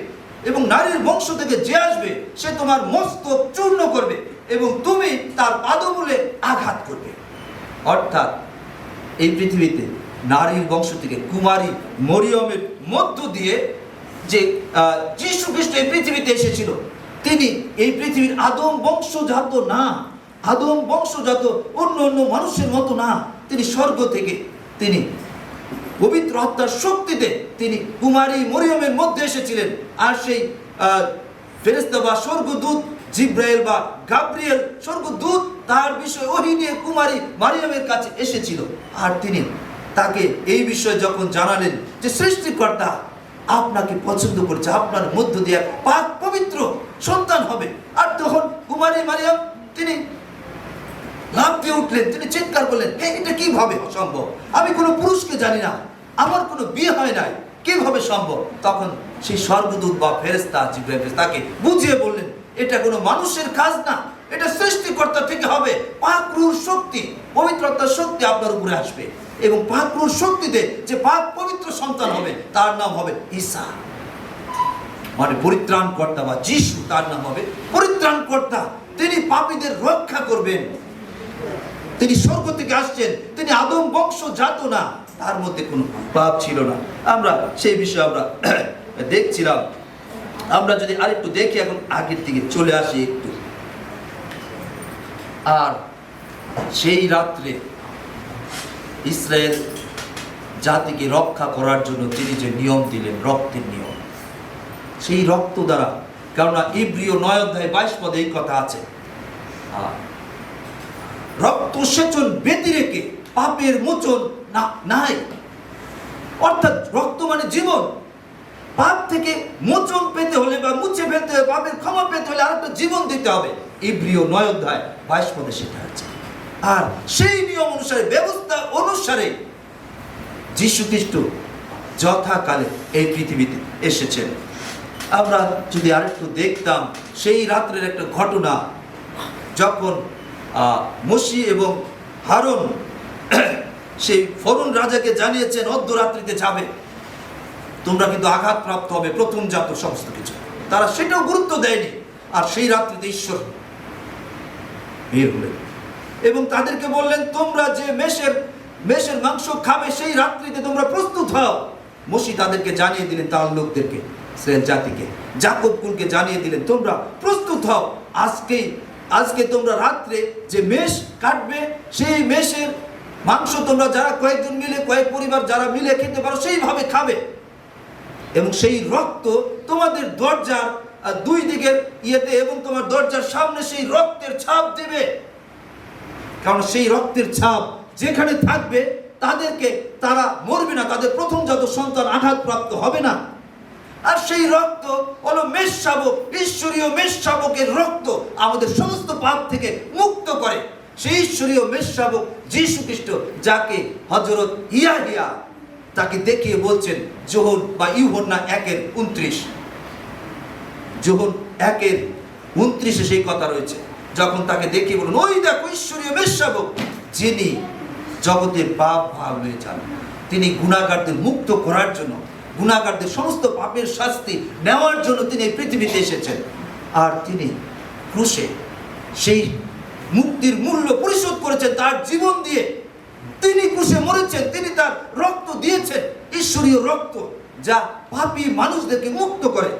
A: এবং নারীর বংশ থেকে যে আসবে সে তোমার মস্তক চূর্ণ করবে এবং তুমি তার পাদমূলে আঘাত করবে। অর্থাৎ এই পৃথিবীতে নারীর বংশ থেকে কুমারী মরিয়মের মধ্য দিয়ে যে যীশু খ্রিস্ট এই পৃথিবীতে এসেছিল, তিনি এই পৃথিবীর আদম বংশজাত না, আদম বংশজাত অন্য অন্য মানুষের মতো না। তিনি স্বর্গ থেকে, তিনি পবিত্র আত্মার শক্তিতে তিনি কুমারী মরিয়মের মধ্যে এসেছিলেন। আর সেই ফেরেশতা বা স্বর্গদূত জিব্রাইল বা গাব্রিয়েল স্বর্গদূত তার বিষয়ে ওহী নিয়ে কুমারী মারিয়ামের কাছে এসেছিল। আর তিনি তাকে এই বিষয়ে যখন জানালেন যে সৃষ্টিকর্তা আপনাকে পছন্দ করছে, আপনার মধ্য দিয়ে এক পাক পবিত্র সন্তান হবে। আর তখন কুমারী মারিয়াম তিনি লাফ দিয়ে উঠলেন, তিনি চিৎকার করলেন, এটা কিভাবে সম্ভব? আমি কোনো পুরুষকে জানি না, আমার কোনো বিয়ে হয় নাই, কিভাবে সম্ভব? তখন সেই স্বর্গদূত বা ফেরেশতা জিব্রাইল তাকে বুঝিয়ে বললেন, এটা কোনো মানুষের কাজ না, এটা সৃষ্টিকর্তা থেকে হবে। পাক রূহর শক্তি, পবিত্রতার শক্তি আপনার উপরে আসবে এবং পাক রূহর শক্তিতে যে পাক পবিত্র সন্তান হবে তার নাম হবে ঈসা, মানে পরিত্রাণকর্তা বা যিশু, তার নাম হবে পরিত্রাণকর্তা। তিনি পাপীদের রক্ষা করবেন। তিনি স্বর্গ থেকে আসছেন, তিনি আদম বংশজাত না, তার মধ্যে কোনো পাপ ছিল না। আমরা সেই বিষয়ে আমরা দেখছিলাম। আমরা যদি আরেকটু দেখি, এখন আগের দিকে চলে আসি একটু। আর সেই রাত্রে ইসরায়েল জাতিকে রক্ষা করার জন্য তিনি যে নিয়ম দিলেন, রক্তের নিয়ম, সেই রক্ত দ্বারা, কেননা ইব্রিয় 9 অধ্যায় 22 পদে এই কথা আছে, রক্ত সেচন ব্যতিরেকে পাপের মোচন নাই। অর্থাৎ রক্ত মানে জীবন। পাপ থেকে মোচন পেতে হলে বা মুছে ফেলতে হবে, পাপের ক্ষমা পেতে হলে আরেকটা জীবন দিতে হবে। ইব্রিয় 9 অধ্যায় 22 পদে সেটা আছে। আর সেই নিয়ম অনুসারে, ব্যবস্থা অনুসারে যীশু খ্রিস্ট যথাকালে এই পৃথিবীতে এসেছেন। আমরা যদি আরেকটু দেখতাম সেই রাত্রের একটা ঘটনা, যখন মোশি এবং হারুন সেই ফরৌন রাজাকে জানিয়েছেন অর্ধরাত্রিতে যাবে, তোমরা কিন্তু আঘাতপ্রাপ্ত হবে, প্রথমজাত সমস্ত কিছু। তারা সেটাও গুরুত্ব দেয়নি। আর সেই রাত্রিতে ঈশ্বর বের হলেন এবং তাদেরকে বললেন, তোমরা যে মেষের মাংস খাবে সেই রাত্রিতে তোমরা প্রস্তুত হও। মোশি তাদেরকে জানিয়ে দিলেন, তার লোকদেরকে, ইসরায়েল জাতিকে, যাকব কুলকে জানিয়ে দিলেন, তোমরা প্রস্তুত হও। আজকে তোমরা রাত্রে যে মেষ কাটবে সেই মেষের মাংস তোমরা যারা কয়েকজন মিলে, কয়েক পরিবার যারা মিলে খেতে পারো সেইভাবে খাবে, এবং সেই রক্ত তোমাদের দরজার দুই দিকের ইয়েতে এবং তোমার দরজার সামনে সেই রক্তের ছাপ দেবে। কারণ সেই রক্তের ছাপ যেখানে থাকবে তারা মরবে না, তাদের প্রথমজাত সন্তান আঘাতপ্রাপ্ত হবে না। আর সেই রক্ত হলো মেষশাবক, ঈশ্বরীয় মেষশাবকের রক্ত আমাদের সমস্ত পাপ থেকে মুক্ত করে। সেই ঈশ্বরীয় মেষশাবক যীশু খ্রিস্ট, যাকে হযরত ইয়াহিয়া তাকে দেখিয়ে বলছেন, যোহন বা ইউহন্না 1:29, যোহন 1:29 সেই কথা রয়েছে। যখন তাকে দেখিয়ে বলুন, ওই দেখো ঈশ্বরীয় মেষশাবক, যিনি জগতের পাপ ভাগ হয়ে যান, তিনি গুনাহগারদের মুক্ত করার জন্য, গুনাহগারদের সমস্ত পাপের শাস্তি নেওয়ার জন্য তিনি এই পৃথিবীতে এসেছেন। আর তিনি ক্রুশে সেই মুক্তির মূল্য পরিশোধ করেছেন তার জীবন দিয়ে। তিনি ক্রুশে মরেছেন, তিনি তার রক্ত দিয়েছেন, ঈশ্বরীয় রক্ত, যা পাপী মানুষদেরকে মুক্ত করে।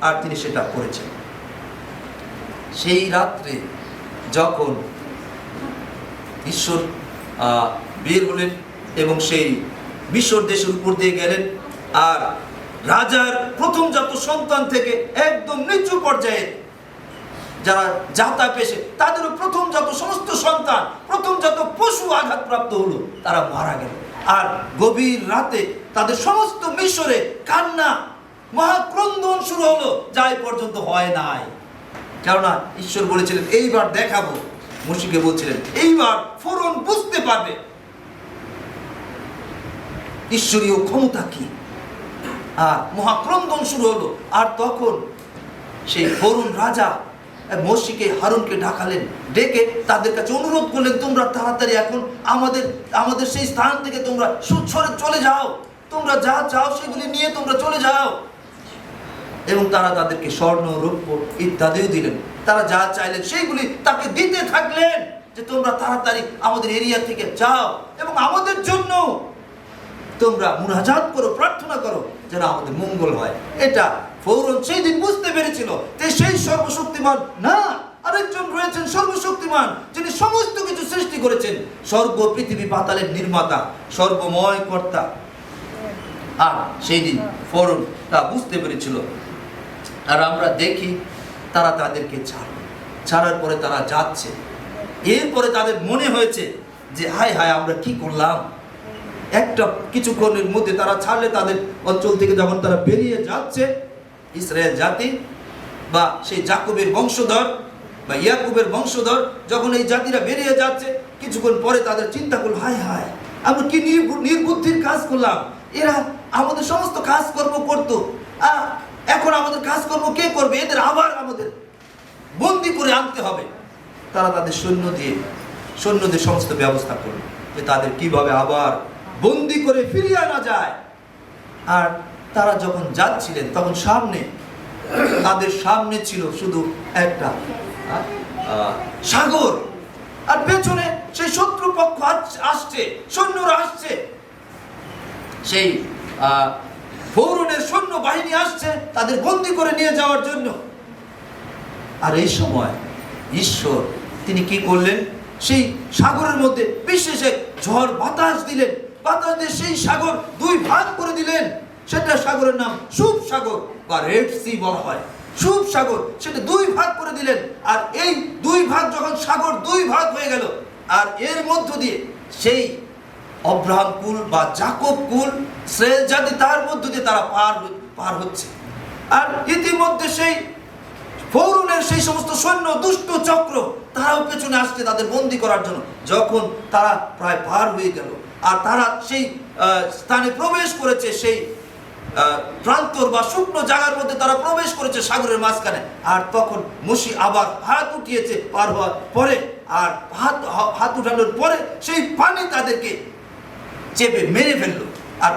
A: আর তিনি সেটা করেছেন। সেই রাত্রে যখন ঈশ্বর বের হলেন এবং সেই মিশর দেশের উপর দিয়ে গেলেন, আর রাজার প্রথমজাত সন্তান থেকে একদম নিচু পর্যায়ে যারা জাতা পেশে, তাদেরও প্রথমজাত সমস্ত সন্তান, প্রথমজাত পশু আঘাতপ্রাপ্ত হলো, তারা মারা গেল। আর গভীর রাতে তাদের সমস্ত মিশরে কান্না, মহাক্রন্দন শুরু হলো, যা এই পর্যন্ত হয় নাই। কেননা ঈশ্বর বলেছিলেন, এইবার দেখাবো। মোশিকে বলছিলেন, এইবার ফরৌন বুঝতে পারবে ঈশ্বরীয় ক্ষমতা কি। আর মহাক্রন্দন শুরু হলো। আর তখন সেই ফরৌন রাজা মোশিকে হারুনকে ডাকালেন, ডেকে তাদের কাছে অনুরোধ করলেন, তোমরা তাড়াতাড়ি এখন আমাদের সেই স্থান থেকে তোমরা সরে চলে যাও, তোমরা যা চাও সেগুলি নিয়ে তোমরা চলে যাও। এবং তারা তাদেরকে স্বর্ণ, রৌপ্য ইত্যাদিও দিলেন। তারা যা চাইলেন সেইগুলি তাকে দিতে থাকলেন, যে তোমরা তাড়াতাড়ি আমাদের এরিয়া থেকে যাও এবং আমাদের জন্য তোমরা মুনাজাত করো, প্রার্থনা করো যেন আমাদের মঙ্গল হয়। এটা ফৌরন সেই দিন বুঝতে পেরেছিল যে সেই সর্বশক্তিমান না, আরেকজন রয়েছেন সর্বশক্তিমান, যিনি সমস্ত কিছু সৃষ্টি করেছেন, স্বর্গ পৃথিবী পাতালের নির্মাতা, সর্বময় কর্তা। আর সেই দিন ফৌরন তা বুঝতে পেরেছিল। আর আমরা দেখি তারা তাদেরকে ছাড়ার পরে তারা যাচ্ছে। এরপরে তাদের মনে হয়েছে যে হায় হায় আমরা কি করলাম। একটা কিছুক্ষণের মধ্যে তারা ছাড়লে তাদের অঞ্চল থেকে যখন তারা বেরিয়ে যাচ্ছে, ইসরায়েল জাতি বা সেই জাকুবের বংশধর বা ইয়াকুবের বংশধর যখন এই জাতিরা বেরিয়ে যাচ্ছে, কিছুক্ষণ পরে তাদের চিন্তা করলো, হায় হায় আমরা কি নির্বুদ্ধির কাজ করলাম। এরা আমাদের সমস্ত কাজকর্ম করতো, এখন আমাদের কাজকর্ম কে করবে? এদের আবার আমাদের বন্দি করে আনতে হবে। তারা তাদের সৈন্যদের সমস্ত ব্যবস্থা করলো যে তাদের কিভাবে আবার বন্দি করে ফিরিয়ে আনা যায়। আর তারা যখন যাচ্ছিলেন তখন তাদের সামনে ছিল শুধু একটা সাগর, আর পেছনে সেই শত্রুপক্ষ আসছে, সৈন্যরা আসছে, সেই ফৌরনের সৈন্য বাহিনী আসছে তাদের বন্দি করে নিয়ে যাওয়ার জন্য। আর এই সময় ঈশ্বর তিনি কি করলেন? সেই সাগরের মধ্যে বিশেষ এক ঝড় বাতাস দিলেন। বাতাস দিয়ে সেই সাগর দুই ভাগ করে দিলেন। সেটা সাগরের নাম সুপ সাগর বা রেড সি বলা হয়। সুপ সাগর সেটা দুই ভাগ করে দিলেন। আর এই দুই ভাগ যখন সাগর দুই ভাগ হয়ে গেল, আর এর মধ্য দিয়ে সেই অব্রাহাম কুল বা জাকব কুল, ইসরায়েল জাতি, তার মধ্য দিয়ে তারা পার হচ্ছে। আর ইতিমধ্যে সেই ফৌরনের সেই সমস্ত সৈন্য, দুষ্ট চক্র, তারাও পেছনে আসছে তাদের বন্দি করার জন্য। যখন তারা প্রায় পার হয়ে গেল আর তারা সেই স্থানে প্রবেশ করেছে, সেই প্রান্তর বা শুকনো জায়গার মধ্যে তারা প্রবেশ করেছে সাগরের মাঝখানে, আর তখন মোশি আবার হাত উঠিয়েছে পার হওয়ার পরে। আর হাত উঠানোর পরে সেই পানি তাদেরকে চেপে মেরে ফেললো। আর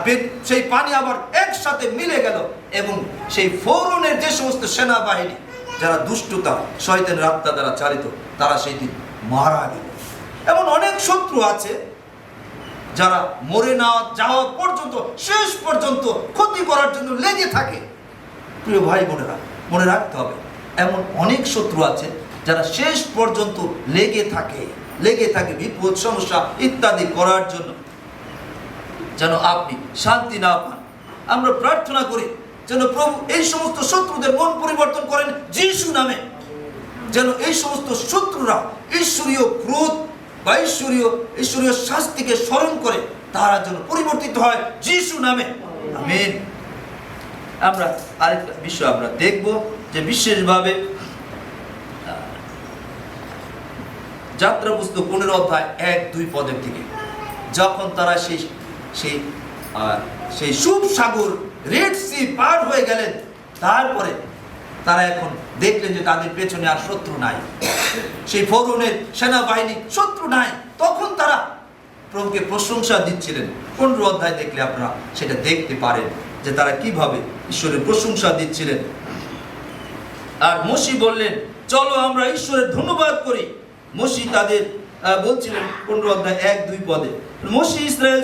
A: সেই পানি আবার একসাথে মিলে গেল এবং সেই ফৌরনের যে সমস্ত সেনাবাহিনী যারা দুষ্টতা শয়তানের আত্মা দ্বারা চালিত, তারা সেই দিন মারা গেল। এমন অনেক শত্রু আছে যারা মরে না যাওয়া পর্যন্ত, শেষ পর্যন্ত ক্ষতি করার জন্য লেগে থাকে। প্রিয় ভাই বোনেরা, মনে রাখতে হবে, এমন অনেক শত্রু আছে যারা শেষ পর্যন্ত লেগে থাকে বিপদ, সমস্যা ইত্যাদি করার জন্য, যেন আপনি শান্তি না পান। আমরা প্রার্থনা করি যেন প্রভু এই সমস্ত শত্রুদের মন পরিবর্তন করেন যিশু নামে, যেন এই সমস্ত শত্রুরা ঈশ্বরীয় ক্রোধ বা ঈশ্বরীয় শাস্তিকে স্মরণ করে তারা যেন পরিবর্তিত হয় যিশু নামে। আমিন। আমরা আরেকটা বিষয় আমরা দেখব যে বিশেষভাবে যাত্রা পুস্তক 15 অধ্যায় 1-2 পদের দিকে, যখন তারা সেই সুপ সাগর রেড সি পার হয়ে গেলেন, তারপরে তারা এখন দেখলেন যে তাদের পেছনে আর শত্রু নাই, সেই ফৌরনের সেনাবাহিনী শত্রু নাই। তখন তারা প্রভুকে প্রশংসা দিচ্ছিলেন। 15 অধ্যায় দেখলে আপনারা সেটা দেখতে পারেন যে তারা কিভাবে ঈশ্বরের প্রশংসা দিচ্ছিলেন। আর মোশি বললেন, চলো আমরা ঈশ্বরের ধন্যবাদ করি। মোশি তাদের বলছিলেন 15 অধ্যায় 1-2 পদে, মোশি ইসরায়েল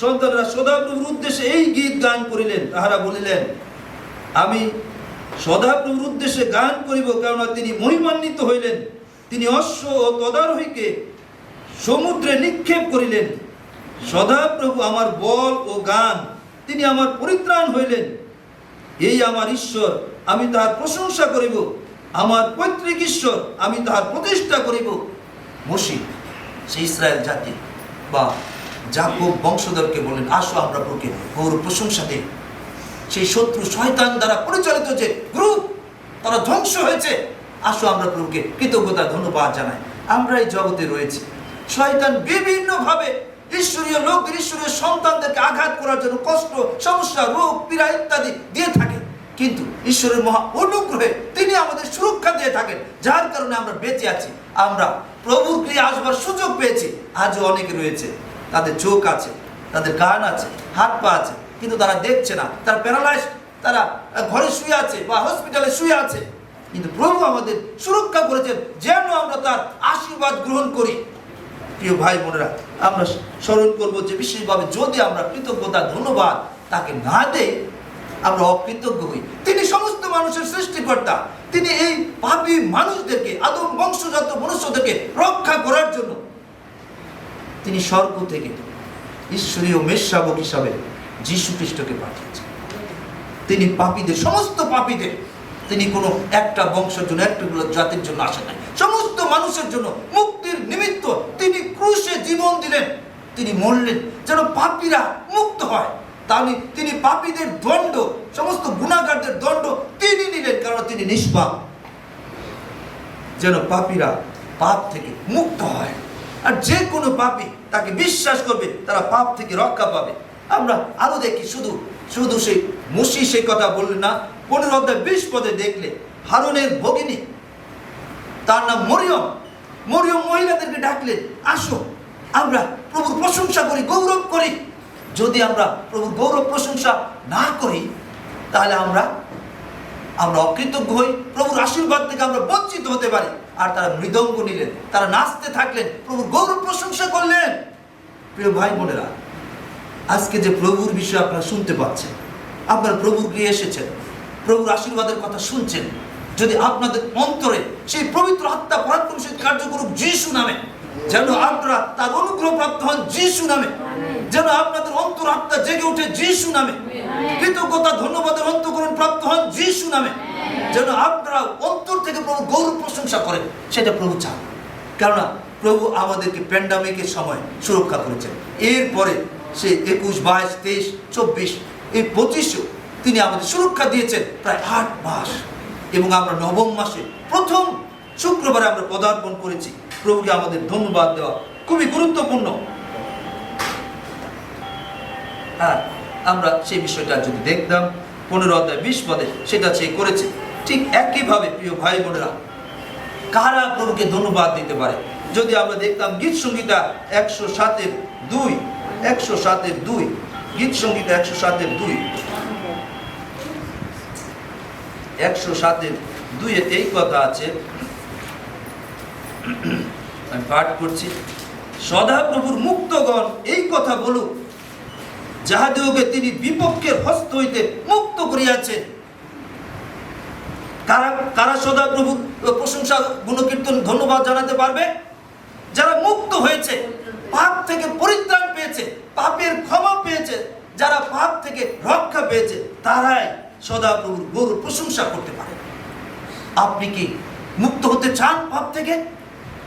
A: সন্তানরা সদাপ্রভুর উদ্দেশ্যে এই গীত গান করিলেন। তাহারা বলিলেন, আমি সদাপ্রভুর উদ্দেশ্যে গান করিব, কেননা তিনি মহিমান্বিত হইলেন। তিনি অশ্ব ও তদারোহীকে সমুদ্রে নিক্ষেপ করিলেন। সদাপ্রভু আমার বল ও গান, তিনি আমার পরিত্রাণ হইলেন। এই আমার ঈশ্বর, আমি তাহার প্রশংসা করিব। আমার পৈতৃক ঈশ্বর, আমি তাহার প্রতিষ্ঠা করিব। মোশি সেই ইসরায়েল জাতি বা জাকব বংশধরকে বলেন, আসো আমরা প্রভুকে গৌর প্রশংসা দিই। সেই শত্রু শয়তান দ্বারা পরিচালিত যে গ্রুপ, তারা ধ্বংস হয়েছে। আসো আমরা প্রভুকে কৃতজ্ঞতা ধন্যবাদ জানাই। আমরা এই জগতে রয়েছি, শয়তান বিভিন্নভাবে ঈশ্বরীয় লোকদের, ঈশ্বরীয় সন্তানদেরকে আঘাত করার জন্য কষ্ট, সমস্যা, রোগ, পীড়া ইত্যাদি দিয়ে থাকে। কিন্তু ঈশ্বরের মহা অনুগ্রহে তিনি আমাদের সুরক্ষা দিয়ে থাকেন, যার কারণে আমরা বেঁচে আছি। আমরা প্রভুর গৃহে আসবার সুযোগ পেয়েছি। আজও অনেকে রয়েছে, তাদের চোখ আছে, তাদের কান আছে, হাত পা আছে, কিন্তু তারা দেখছে না, তারা প্যারালাইজ, তারা ঘরে শুয়ে আছে বা হসপিটালে শুয়ে আছে। কিন্তু প্রভু আমাদের সুরক্ষা করেছেন যেন আমরা তার আশীর্বাদ গ্রহণ করি। প্রিয় ভাই বোনেরা, আমরা স্মরণ করবো যে বিশেষভাবে যদি আমরা কৃতজ্ঞতা ধন্যবাদ তাকে না দেই, আমরা অকৃতজ্ঞ হই। তিনি সমস্ত মানুষের সৃষ্টিকর্তা। তিনি এই পাপী মানুষদেরকে, আদম বংশজাত মনুষ্যদেরকে রক্ষা করার জন্য তিনি স্বর্গ থেকে ঈশ্বরীয় মেষশাবক হিসাবে যীশু খ্রিস্টকে পাঠিয়েছেন। তিনি পাপীদের, সমস্ত পাপীদের, তিনি কোনো একটা বংশের জন্য, একটা জাতির জন্য আসেন নাই, সমস্ত মানুষের জন্য মুক্তির নিমিত্ত তিনি ক্রুশে জীবন দিলেন। তিনি মরলেন যেন পাপীরা মুক্ত হয়। তাহলে তিনি পাপীদের দণ্ড, সমস্ত গুনাহগারদের দণ্ড তিনি নিলেন, কারণ তিনি নিষ্পাপ, যেন পাপীরা পাপ থেকে মুক্ত হয়। আর যে কোনো পাপী তাকে বিশ্বাস করবে, তারা পাপ থেকে রক্ষা পাবে। আমরা আরো দেখি, শুধু সেই মুশি সেই কথা বললেন না, 15 অধ্যায় 20 পদে দেখলে হারুনের ভগিনী, তার নাম মরিয়ম মহিলাদেরকে ডাকলেন, আসো আমরা প্রভুর প্রশংসা করি, গৌরব করি। যদি আমরা প্রভুর গৌরব প্রশংসা না করি, তাহলে আমরা অকৃতজ্ঞ হই, প্রভুর আশীর্বাদ থেকে আমরা বঞ্চিত হতে পারি। আর তারা মৃদঙ্গ নিলেন, তারা নাচতে থাকলেন, প্রভুর গৌরব প্রশংসা করলেন। প্রিয় ভাই বোনেরা, আজকে যে প্রভুর বিষয়ে আপনারা শুনতে পাচ্ছেন, আপনারা প্রভুর গৃহে এসেছেন, প্রভুর আশীর্বাদের কথা শুনছেন, যদি আপনাদের অন্তরে সেই পবিত্র আত্মা পরাক্রমশীল কার্য করুক যীশু নামে, যেন আপনারা তার অনুগ্রহ প্রাপ্ত হন যীশু নামে, যেন আপনাদের অন্তর আত্মা জেগে ওঠে যীশু নামে, কৃতজ্ঞতা ধন্যবাদের অন্তঃকরণ প্রাপ্ত হন যীশু নামে, যেন আপনারা অন্তর থেকে প্রভু গৌরব প্রশংসা করেন, সেটা প্রভু চান। কেননা প্রভু আমাদেরকে প্যান্ডামিকের সময় সুরক্ষা করেছেন। এরপরে সে 21, 22, 23, 24, এই 25 তিনি আমাদের সুরক্ষা দিয়েছেন প্রায় 8 মাস। এবং আমরা নবম মাসে প্রথম শুক্রবারে আমরা পদার্পণ করেছি। প্রভুকে আমাদের ধন্যবাদ দেওয়া খুবই গুরুত্বপূর্ণ। আর আমরা সেই বিষয়টা যদি দেখতাম 15 অধ্যায় 20 পদে, সেটা সে করেছে। ঠিক একইভাবে প্রিয় ভাই বোনেরা, কারা প্রভুকে ধন্যবাদ দিতে পারে? যদি আমরা দেখতাম গীত সংহিতা 107:2, 107:2, গীত সংহিতা 107:2, 107:2 এই কথা আছে, আমি পাঠ করছি। সদা প্রভুর মুক্তগণ এই কথা বলুক, যাহাদিওকে তিনি বিপক্ষের হস্ত হইতে মুক্ত করিয়াছেন। কারা সদা প্রভুর প্রশংসা গুণকীর্তন ধন্যবাদ জানাতে পারবে? যারা মুক্ত হয়েছে, পাপ থেকে পরিত্রাণ পেয়েছে, পাপের ক্ষমা পেয়েছে, যারা পাপ থেকে রক্ষা পেয়েছে, তারাই সদা প্রভুর গৌরব প্রশংসা করতে পারে। আপনি কি মুক্ত হতে চান পাপ থেকে?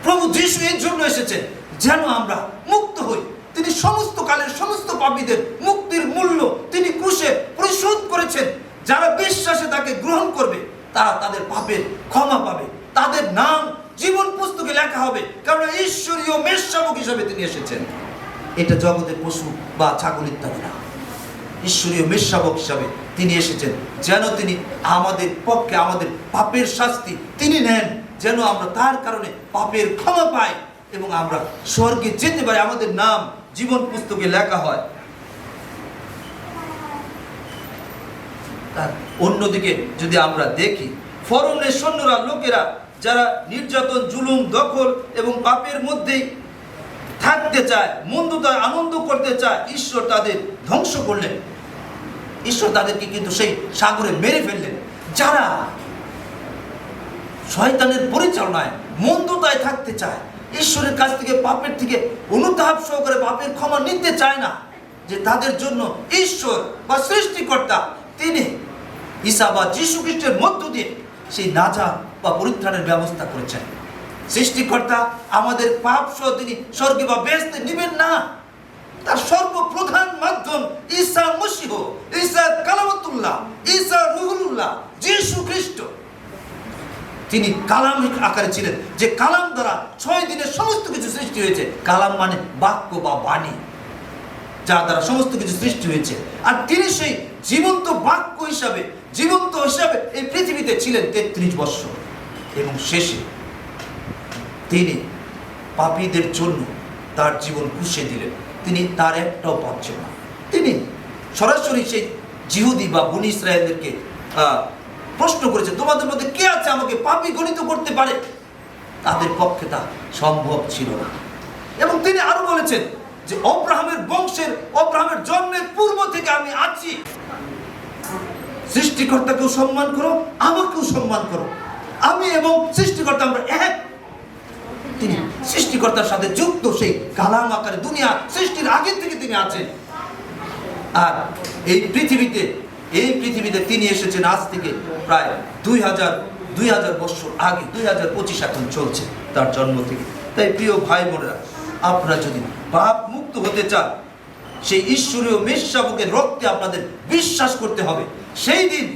A: প্রভু যীশু এর জন্য এসেছেন যেন আমরা মুক্ত হই। তিনি সমস্ত কালের সমস্ত পাপীদের মুক্তির মূল্য তিনি ক্রুশে পরিশোধ করেছেন। যারা বিশ্বাসে তাকে গ্রহণ করবে, তারা তাদের পাপের ক্ষমা পাবে, তাদের নাম জীবন পুস্তকে লেখা হবে, কারণ ঈশ্বরীয় মেষশাবক হিসাবে তিনি এসেছেন। এটা জগতের পশু বা ছাগল ইত্যাদি না, ঈশ্বরীয় মেষশাবক হিসাবে তিনি এসেছেন যেন তিনি আমাদের পক্ষে আমাদের পাপের শাস্তি তিনি নেন, যেন আমরা তার কারণে পাপের ক্ষমা পাই এবং আমরা স্বর্গে যেতে পারি, আমাদের নাম জীবন পুস্তকে লেখা হয়। অন্যদিকে যদি আমরা দেখি, ফরৌনের সৈন্যরা, লোকেরা যারা নির্যাতন, জুলুম, দখল এবং পাপের মধ্যেই থাকতে চায়, মন্দতায় আনন্দ করতে চায়, ঈশ্বর তাদের ধ্বংস করলেন। ঈশ্বর তাদেরকে কিন্তু সেই সাগরে মেরে ফেললেন। যারা শয়তানের পরিচালনায় মন্দতায় থাকতে চায়, ঈশ্বরের কাছ থেকে পাপের থেকে অনুতাপ সহকারে পাপের ক্ষমা নিতে চায় না, যে তাদের জন্য ঈশ্বর বা সৃষ্টিকর্তা তিনি ঈসা বা যীশু খ্রিস্টের মধ্য দিয়ে সেই নাজাত বা পরিত্রাণের ব্যবস্থা করেছেন। সৃষ্টিকর্তা আমাদের পাপ সহ তিনি স্বর্গে বা বেহেশতে নিবেন না, তার সর্বপ্রধান মাধ্যম ঈসা মসীহ, ঈসা কালামতুল্লাহ, ঈসা রুহুল্লাহ, যীশু খ্রিস্ট। তিনি কালাম আকারে ছিলেন, যে কালাম দ্বারা 6 দিনে সমস্ত কিছু সৃষ্টি হয়েছে। কালাম মানে বাক্য বা বাণী, যার দ্বারা সমস্ত কিছু সৃষ্টি হয়েছে। আর তিনি সেই জীবন্ত বাক্য হিসাবে জীবন্ত হিসাবে এই পৃথিবীতে ছিলেন 33 বৎসর, এবং শেষে তিনি পাপীদের জন্য তার জীবন কুশিয়ে দিলেন। তিনি তার একটাও পাপ ছিল না। তিনি সরাসরি সেই জিহুদি বা বনি ইসরায়েলদেরকে প্রশ্ন করেছে, তোমাদের মধ্যে কে আছে আমাকে পাপী গণিত করতে পারে? তাদের পক্ষে তা সম্ভব ছিল না। এবং তিনি আরো বলেছেন যে অব্রাহামের বংশের, অব্রাহামের জন্মের পূর্ব থেকে আমি আছি। সৃষ্টিকর্তাকেও সম্মান করো, আমাকেও সম্মান করো। আমি এবং সৃষ্টিকর্তা আমরা এক। তিনি সৃষ্টিকর্তার সাথে যুক্ত, সেই কালাম আকারে দুনিয়া সৃষ্টির আগে থেকে তিনি আছেন। আর এই পৃথিবীতে তিনি এসেছেন আজ থেকে প্রায় 2000 বছর আগে। 2025 এখন চলছে তার জন্ম থেকে। তাই প্রিয় ভাই বোনেরা, আপনারা যদি পাপ মুক্ত হতে চান, সেই ঈশ্বরীয় মেষশাবকের রক্তে আপনাদের বিশ্বাস করতে হবে। সেই দিন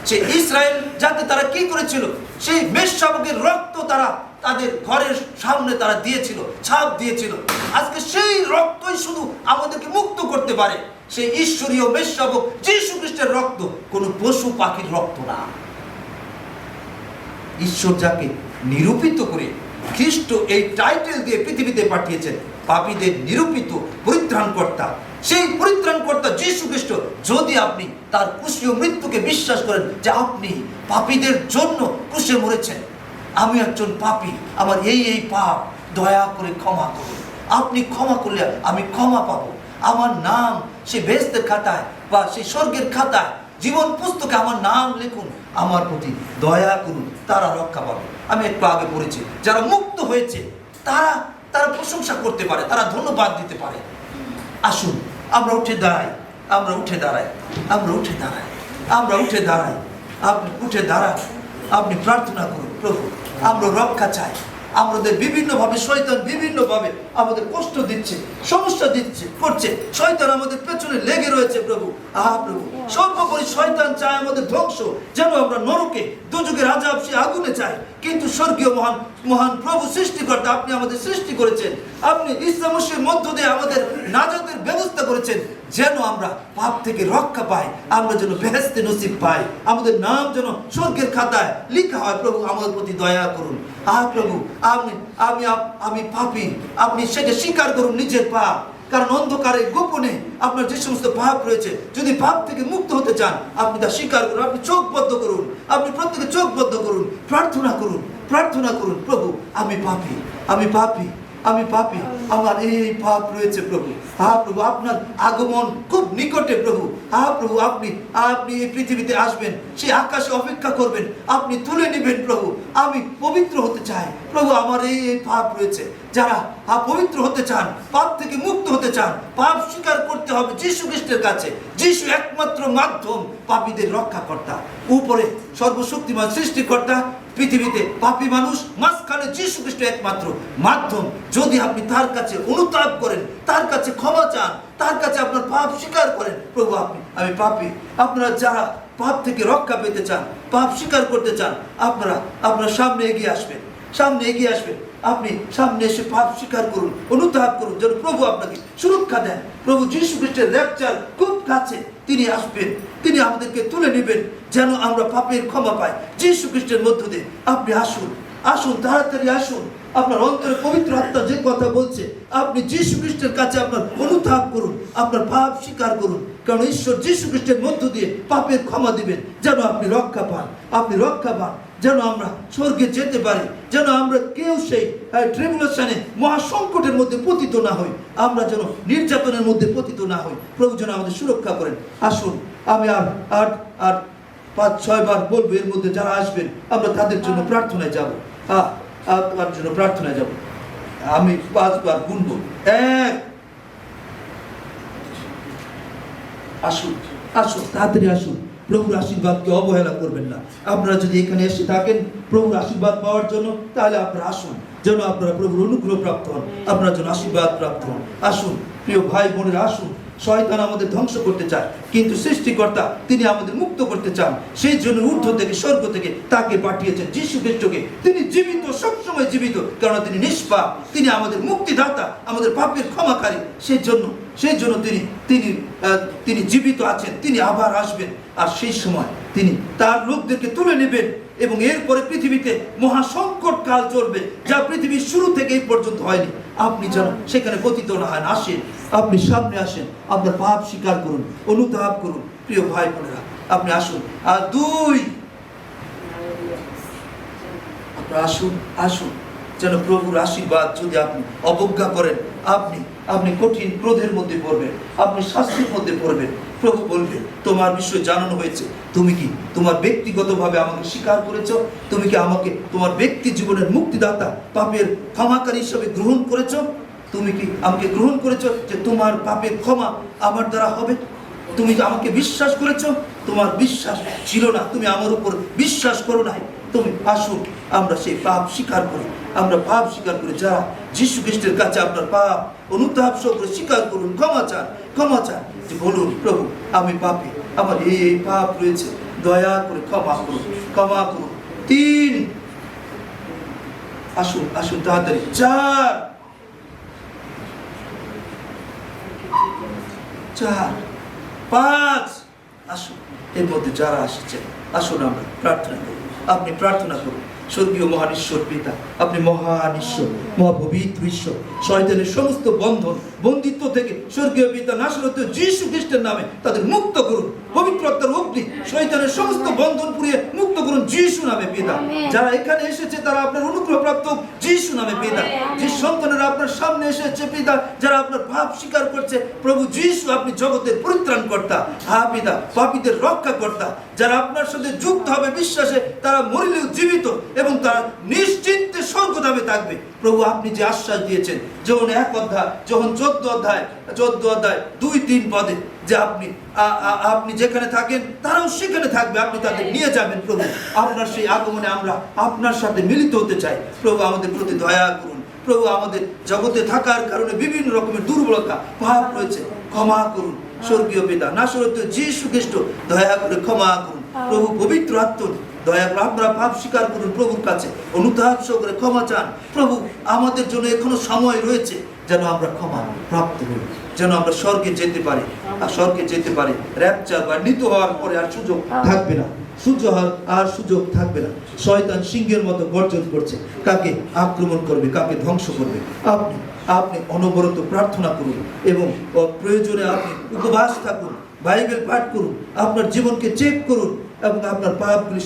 A: সেই ইসরায়েল যাতে তারা কি করেছিল, সেই মেষশাবকের রক্ত তারা তাদের ঘরের সামনে তারা দিয়েছিল, ছাপ দিয়েছিল। আজকে সেই রক্তই শুধু আমাদেরকে মুক্ত করতে পারে। সেই ঈশ্বরীয় মেষশাবক যীশু খ্রিস্টের রক্ত, কোনো পশু পাখির রক্ত না। ঈশ্বর যাকে নিরূপিত করে খ্রিস্ট এই টাইটেল দিয়ে পৃথিবীতে পাঠিয়েছেন, পাপীদের নিরূপিত পরিত্রাণকর্তা, সেই পরিত্রাণকর্তা যীশু খ্রিস্ট, যদি আপনি তার ক্রুশীয় মৃত্যুকে বিশ্বাস করেন যে আপনি পাপীদের জন্য ক্রুশে মরেছেন, আমি একজন পাপী, আমার এই পাপ, দয়া করে ক্ষমা করুন। আপনি ক্ষমা করলে আমি ক্ষমা পাবো। আমার নাম সেই বেহেশতের খাতায় বা সেই স্বর্গের খাতায়, জীবন পুস্তকে আমার নাম লিখুন। আমার প্রতি দয়া করুন, তারা রক্ষা পাবে। আমি একটু আগে পড়েছি, যারা মুক্ত হয়েছে তারা প্রশংসা করতে পারে, তারা ধন্যবাদ দিতে পারে। আসুন আমরা উঠে দাঁড়াই, আমরা উঠে দাঁড়াই, আমরা উঠে দাঁড়াই, আমরা উঠে দাঁড়াই। আপনি উঠে দাঁড়ান, আপনি প্রার্থনা করুন, প্রভু আমরা রক্ষা চাই। আমাদের বিভিন্নভাবে শয়তান বিভিন্নভাবে আমাদের কষ্ট দিচ্ছে, সমস্যা করছে। শয়তান আমাদের পেছনে লেগে রয়েছে প্রভু। প্রভু সর্বোপরি শয়তান চায় আমাদের ধ্বংস, যেন আমরা নরকে, দুর্যোগের আযাব, সে আগুনে চাই। কিন্তু স্বর্গীয় মহান প্রভু সৃষ্টিকর্তা, আপনি আমাদের সৃষ্টি করেছেন, আপনি ঈসা মসীহের মধ্য দিয়ে আমাদের নাজাতের ব্যবস্থা করেছেন, যেন আমরা পাপ থেকে রক্ষা পাই, আমরা যেন বেহেশতে নসিব পাই, আমাদের নাম যেন স্বর্গের খাতায় লেখা হয়। প্রভু আমাদের প্রতি দয়া করুন। প্রভু আমি পাপী, আপনি সেটা স্বীকার করুন নিজের পাপ, কারণ অন্ধকারে গোপনে আপনার যে সমস্ত পাপ রয়েছে, যদি পাপ থেকে মুক্ত হতে চান আপনি তা স্বীকার করুন। আপনি চোখ বদ্ধ করুন, আপনি প্রত্যেকে চোখ বদ্ধ করুন, প্রার্থনা করুন, প্রার্থনা করুন। প্রভু আমি পাপী, আমি পাপী, আমি পাপী, আমার এই পাপ রয়েছে প্রভু। প্রভু আপনার আগমন খুব নিকটে প্রভু। প্রভু আপনি এই পৃথিবীতে আসবেন, সেই আকাশে অপেক্ষা করবেন, আপনি তুলে নেবেন প্রভু। আমি পবিত্র হতে চাই প্রভু, আমার এই পাপ রয়েছে। যারা পবিত্র হতে চান, পাপ থেকে মুক্ত হতে চান, পাপ স্বীকার করতে হবে যীশু খ্রিস্টের কাছে। যীশু একমাত্র মাধ্যম পাপীদের রক্ষাকর্তা। উপরে সর্বশক্তিমান সৃষ্টিকর্তা, পৃথিবীতে পাপী মানুষ, মাঝখানে যীশু খ্রিস্ট একমাত্র মাধ্যম। যদি আপনি তার কাছে অনুতাপ করেন, তার কাছে ক্ষমা চান, তার কাছে আপনার পাপ স্বীকার করেন, প্রভু আমি পাপী। আপনারা যারা পাপ থেকে রক্ষা পেতে চান, পাপ স্বীকার করতে চান, আপনারা সামনে এগিয়ে আসবেন, সামনে এগিয়ে আসবেন। আপনি সামনে এসে পাপ স্বীকার করুন, অনুতাপ করুন, যেন প্রভু আপনাকে সুরক্ষা দেন। প্রভু যীশু খ্রিস্টের র্যাপচার খুব কাছে, তিনি আসবেন, তিনি আমাদেরকে তুলে নেবেন, যেন আমরা পাপের ক্ষমা পাই যীশু খ্রিস্টের মধ্য দিয়ে। আপনি আসুন, আসুন, তাড়াতাড়ি আসুন। আপনার অন্তরে পবিত্র আত্মা যে কথা বলছে, আপনি যীশু খ্রিস্টের কাছে আপনার অনুতাপ করুন, আপনার পাপ স্বীকার করুন, কারণ ঈশ্বর যীশু খ্রিস্টের মধ্য দিয়ে পাপের ক্ষমা দিবেন, যেন আপনি রক্ষা পান, আপনি রক্ষা পান, যেন আমরা স্বর্গে যেতে পারি, যেন আমরা কেউ সেই ট্রিবুলেশনে, মহাসংকটের মধ্যে পতিত না হই, আমরা যেন নির্যাতনের মধ্যে পতিত না হই। প্রভু যেন আমাদের সুরক্ষা করেন। আসুন, আমি আর 5-6 বার বলবো, এর মধ্যে যারা আসবেন আমরা তাদের জন্য প্রার্থনায় যাব। তার জন্য প্রার্থনায় যাব। আমি 5 বার গুনবো। 1, আসুন, আসুন, তাড়াতাড়ি আসুন। প্রভুর আশীর্বাদকে অবহেলা করবেন না। আপনারা যদি এখানে এসে থাকেন প্রভুর আশীর্বাদ পাওয়ার জন্য, তাহলে আপনারা আসুন, যেন আপনারা প্রভুর অনুগ্রহ প্রাপ্ত হন, আপনারা যেন আশীর্বাদ প্রাপ্ত হন। আসুন প্রিয় ভাই বোনেরা, আসুন, শয়তান আমাদের ধ্বংস করতে চায়, কিন্তু সৃষ্টিকর্তা তিনি আমাদের মুক্ত করতে চান। সেই জন্য ঊর্ধ্ব থেকে, স্বর্গ থেকে তাকে পাঠিয়েছেন, যীশু খ্রিস্টকে। তিনি জীবিত, সবসময় জীবিত, কারণ তিনি নিষ্পাপ, তিনি আমাদের মুক্তিদাতা, আমাদের পাপের ক্ষমাকারী। সেই জন্য তিনি জীবিত আছেন, তিনি আবার আসবেন, আর সেই সময় তিনি তার লোকদেরকে তুলে নেবেন, এবং এরপরে পৃথিবীতে মহা সংকট কাল চলবে, যা পৃথিবীর শুরু থেকে এই পর্যন্ত হয়নি। আপনি যেন সেখানে পতিত না হয়। আসেন, আপনি সামনে আসেন, আপনার পাপ স্বীকার করুন, অনুতাপ করুন। প্রিয় ভাই বোনেরা, আপনি আসুন। আর আপনারা আসুন যেন প্রভুর আশীর্বাদ, যদি আপনি অবজ্ঞা করেন, আপনি কঠিন ক্রোধের মধ্যে পড়বেন, আপনি শাস্তির মধ্যে পড়বেন। প্রভু বলবেন, তোমার বিষয় জানানো হয়েছে, তুমি কি তোমার ব্যক্তিগতভাবে আমাকে স্বীকার করেছো? তুমি কি আমাকে তোমার ব্যক্তি জীবনের মুক্তিদাতা, পাপের ক্ষমাকারী হিসেবে গ্রহণ করেছো? তুমি কি আমাকে গ্রহণ করেছো যে তোমার পাপের ক্ষমা আমার দ্বারা হবে? তুমি কি আমাকে বিশ্বাস করেছো? তোমার বিশ্বাস ছিল না, তুমি আমার উপর বিশ্বাস করো নাই। তুমি আসুন, আমরা সেই পাপ স্বীকার করি, আমরা পাপ স্বীকার করি। যারা যীশু খ্রিস্টের কাছে আপনার পাপ অনুতাপ করে স্বীকার করুন, ক্ষমা চান, যে বলুন, প্রভু আমি পাপী, আমার এই পাপ রয়েছে, দয়া করে ক্ষমা করুন। 3, আসুন তাড়াতাড়ি। 4, 5, আসুন। এর মধ্যে যারা আসছেন, আসুন আমরা প্রার্থনা করি। আপনি প্রার্থনা করুন। স্বর্গীয় মহান ঈশ্বর পিতা, আপনি মহান ঈশ্বর, মহাপবিত্র ঈশ্বর, শয়তানের সমস্ত বন্দিত্ব থেকে স্বর্গীয় পিতা নাসরতীয় যীশু খ্রিস্টের নামে তাদের মুক্ত করুন। পবিত্র আত্মার অগ্নি শয়তানের সমস্ত বন্ধন পুড়িয়ে মুক্ত করুন যীশু নামে পিতা। যারা এখানে এসেছে তারা আপনার অনুগ্রহপ্রাপ্ত যীশু নামে পিতা। যে সন্তানেরা আপনার সামনে এসেছে পিতা, যারা আপনার পাপ স্বীকার করছে, প্রভু যীশু আপনি জগতের পরিত্রাণকর্তা, হ্যাঁ পিতা, পাপীদের রক্ষাকর্তা। যারা আপনার সাথে যুক্ত হবে বিশ্বাসে, তারা মরিলেও জীবিত এবং তারা নিশ্চিন্তে স্বর্গধামে থাকবে। প্রভু আপনি যে আশ্বাস দিয়েছেন, যখন 1 অধ্যায়, যখন 14 অধ্যায় 2-3 পদে, যে আপনি যেখানে থাকেন তারাও সেখানে থাকবে, আপনি তাদের নিয়ে যাবেন। প্রভু আপনার সেই আগমনে আমরা আপনার সাথে মিলিত হতে চাই। প্রভু আমাদের প্রতি দয়া করুন। প্রভু আমাদের জগতে থাকার কারণে বিভিন্ন রকমের দুর্বলতা, পাপ রয়েছে, ক্ষমা করুন। স্বর্গীয় পিতা নাসরতীয় যীশু খ্রিস্ট, দয়া করে ক্ষমা করুন। প্রভু পবিত্র আত্মা, দয়া করে আমরা পাপ স্বীকার করুন, প্রভুর কাছে অনুতাপ করে ক্ষমা চান। প্রভু আমাদের জন্য এখনো সময় রয়েছে, যেন আমরা ক্ষমা প্রাপ্ত হই, যেন আমরা স্বর্গে যেতে পারি। আর স্বর্গে যেতে পারি, র্যাপচার বা নিত হওয়ার পরে আর সুযোগ থাকবে না, সুযোগ থাকবে না। শয়তান সিংহের মতো গর্জন করছে, কাকে আক্রমণ করবে, কাকে ধ্বংস করবে। আপনি অনবরত প্রার্থনা করুন, এবং প্রয়োজনে আপনি উপবাস থাকুন, বাইবেল পাঠ করুন, আপনার জীবনকে চেক করুন, এবং আপনার পাপগুলি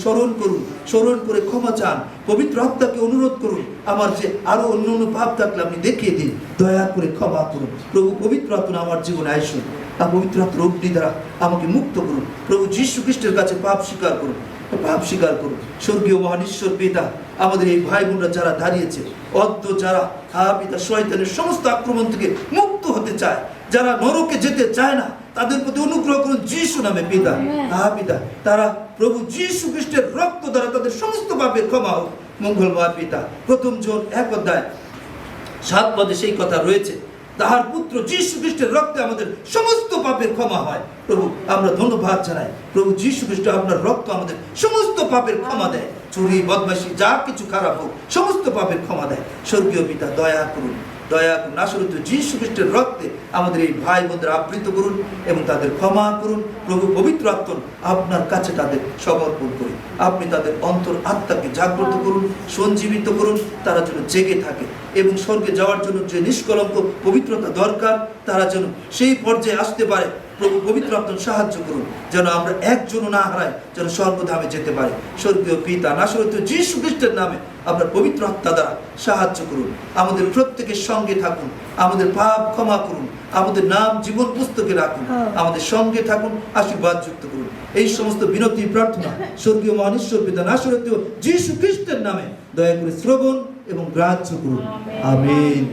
A: স্মরণ করে ক্ষমা চান। পবিত্র আত্মাকে অনুরোধ করুন, আমার যে আরো অন্য পাপ থাকলে আপনি দেখিয়ে দিন, দয়া করে ক্ষমা করুন। প্রভু পবিত্র আত্মা আমার জীবনে আইসুন, আর পবিত্র আত্মার অগ্নি দ্বারা আমাকে মুক্ত করুন। প্রভু যীশু খ্রিস্টের কাছে পাপ স্বীকার করুন। স্বর্গীয় মহান ঈশ্বর পিতা, আমাদের এই ভাই বোনরা যারা দাঁড়িয়েছে, যারা পিতা শয়তানের সমস্ত আক্রমণ থেকে মুক্ত হতে চায়, যারা নরকে যেতে চায় না, তাদের প্রতি অনুগ্রহ করুন যীশু নামে পিতা। পিতা, তারা প্রভু যীশু খ্রিস্টের রক্ত দ্বারা তাদের সমস্ত পাপের ক্ষমা হোক। মঙ্গলময় পিতা, 1 জন 1 অধ্যায় 7 পদে সেই কথা রয়েছে, তাহার পুত্র যীশু খ্রিস্টের রক্তে আমাদের সমস্ত পাপের ক্ষমা হয়। প্রভু আমরা ধন্যবাদ জানাই, প্রভু যীশু খ্রিস্ট আপনার রক্ত আমাদের সমস্ত পাপের ক্ষমা দেয়। চুরি, বদমাশি, যা কিছু খারাপ হোক, সমস্ত পাপের ক্ষমা দেয়। স্বর্গীয় পিতা দয়া করুন। নাসরতীয় যীশু খ্রিস্টের রক্তে আমাদের এই ভাই বোনদের আবৃত করুন এবং তাদের ক্ষমা করুন। প্রভু পবিত্র আত্মা আপনার কাছে তাদের সমর্পণ করি। আপনি তাদের অন্তর আত্মাকে জাগ্রত করুন, সঞ্জীবিত করুন, তারা যেন জেগে থাকে এবং স্বর্গে যাওয়ার জন্য যে নিষ্কলঙ্ক পবিত্রতা দরকার, তারা যেন সেই পর্যায়ে আসতে পারে। প্রভু পবিত্র আত্মা সাহায্য করুন, যেন আমরা একজনও না হারাই, যেন স্বর্গধামে যেতে পারি। স্বর্গীয় পিতা নাসরতীয় যীশু খ্রিস্টের নামে আপনার পবিত্র আত্মা দ্বারা সাহায্য করুন। আমাদের প্রত্যেকের সঙ্গে থাকুন, আমাদের পাপ ক্ষমা করুন, আমাদের নাম জীবন পুস্তকে রাখুন, আমাদের সঙ্গে থাকুন, আশীর্বাদ যুক্ত করুন। এই সমস্ত বিনতি প্রার্থনা স্বর্গীয় মহান ঈশ্বর পিতা নাসরতীয় যীশু খ্রিস্টের নামে দয়া করে শ্রবণ এবং গ্রাহ্য করুন। আমিন।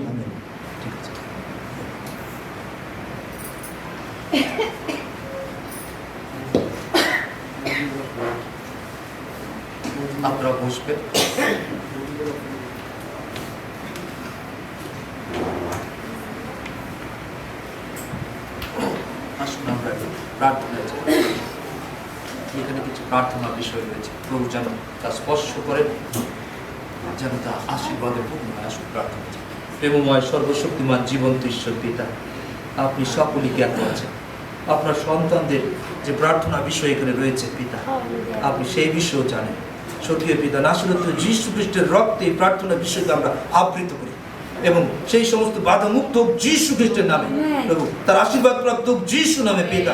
A: আপনারা বসবেন। আমরা প্রার্থনায় যাই। এখানে কিছু প্রার্থনা বিষয় রয়েছে, প্রভু যেন তা স্পর্শ করেন, যেন তা আশীর্বাদে পূর্ণ হয়। আসুন প্রার্থনা চাই। প্রেমময় সর্বশক্তিমান জীবন্ত ঈশ্বর পিতা, আপনি সকলই জ্ঞাত আছেন। আপনার সন্তানদের যে প্রার্থনা বিষয় এখানে রয়েছে পিতা, আপনি সেই বিষয়ও জানেন। স্বর্গীয় পিতা, নাসরত যীশু খ্রিস্টের রক্তে এই প্রার্থনা বিষয়কে আমরা আবৃত করি এবং সেই সমস্ত বাধা মুক্ত হোক যীশু খ্রিস্টের নামে প্রভু, তার আশীর্বাদ প্রাপ্ত হোক যীশু নামে পিতা,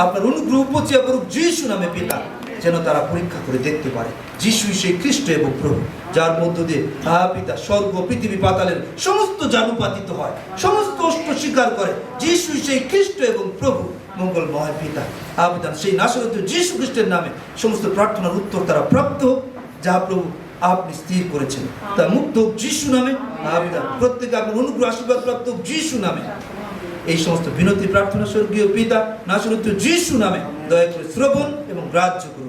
A: আপনার অনুগ্রহ উপচেয়া করুক যীশু নামে পিতা, যেন তারা পরীক্ষা করে দেখতে পারে যিশুই সেই খ্রিস্ট এবং প্রভু, যার মধ্য দিয়ে পিতা স্বর্গ পৃথিবী পাতালের সমস্ত জানুপাতিত হয়, সমস্ত অষ্ট স্বীকার করে যিশুই সেই খ্রিস্ট এবং প্রভু মঙ্গলময় পিতা। পিতা, সেই নাসরত যীশু খ্রিস্টের নামে সমস্ত প্রার্থনার উত্তর তারা প্রাপ্ত হোক, যা প্রভু আপনি স্থির করেছেন, তা মুক্ত হোক যিশু নামে। পিতা, প্রত্যেকে আপনার অনুগ্রহ আশীর্বাদ প্রাপ্ত হোক যিশু নামে। এই সমস্ত বিনতি প্রার্থনা স্বর্গীয় পিতা নাসরত যীশু নামে দয়া করে শ্রবণ এবং গ্রাহ্য করুন।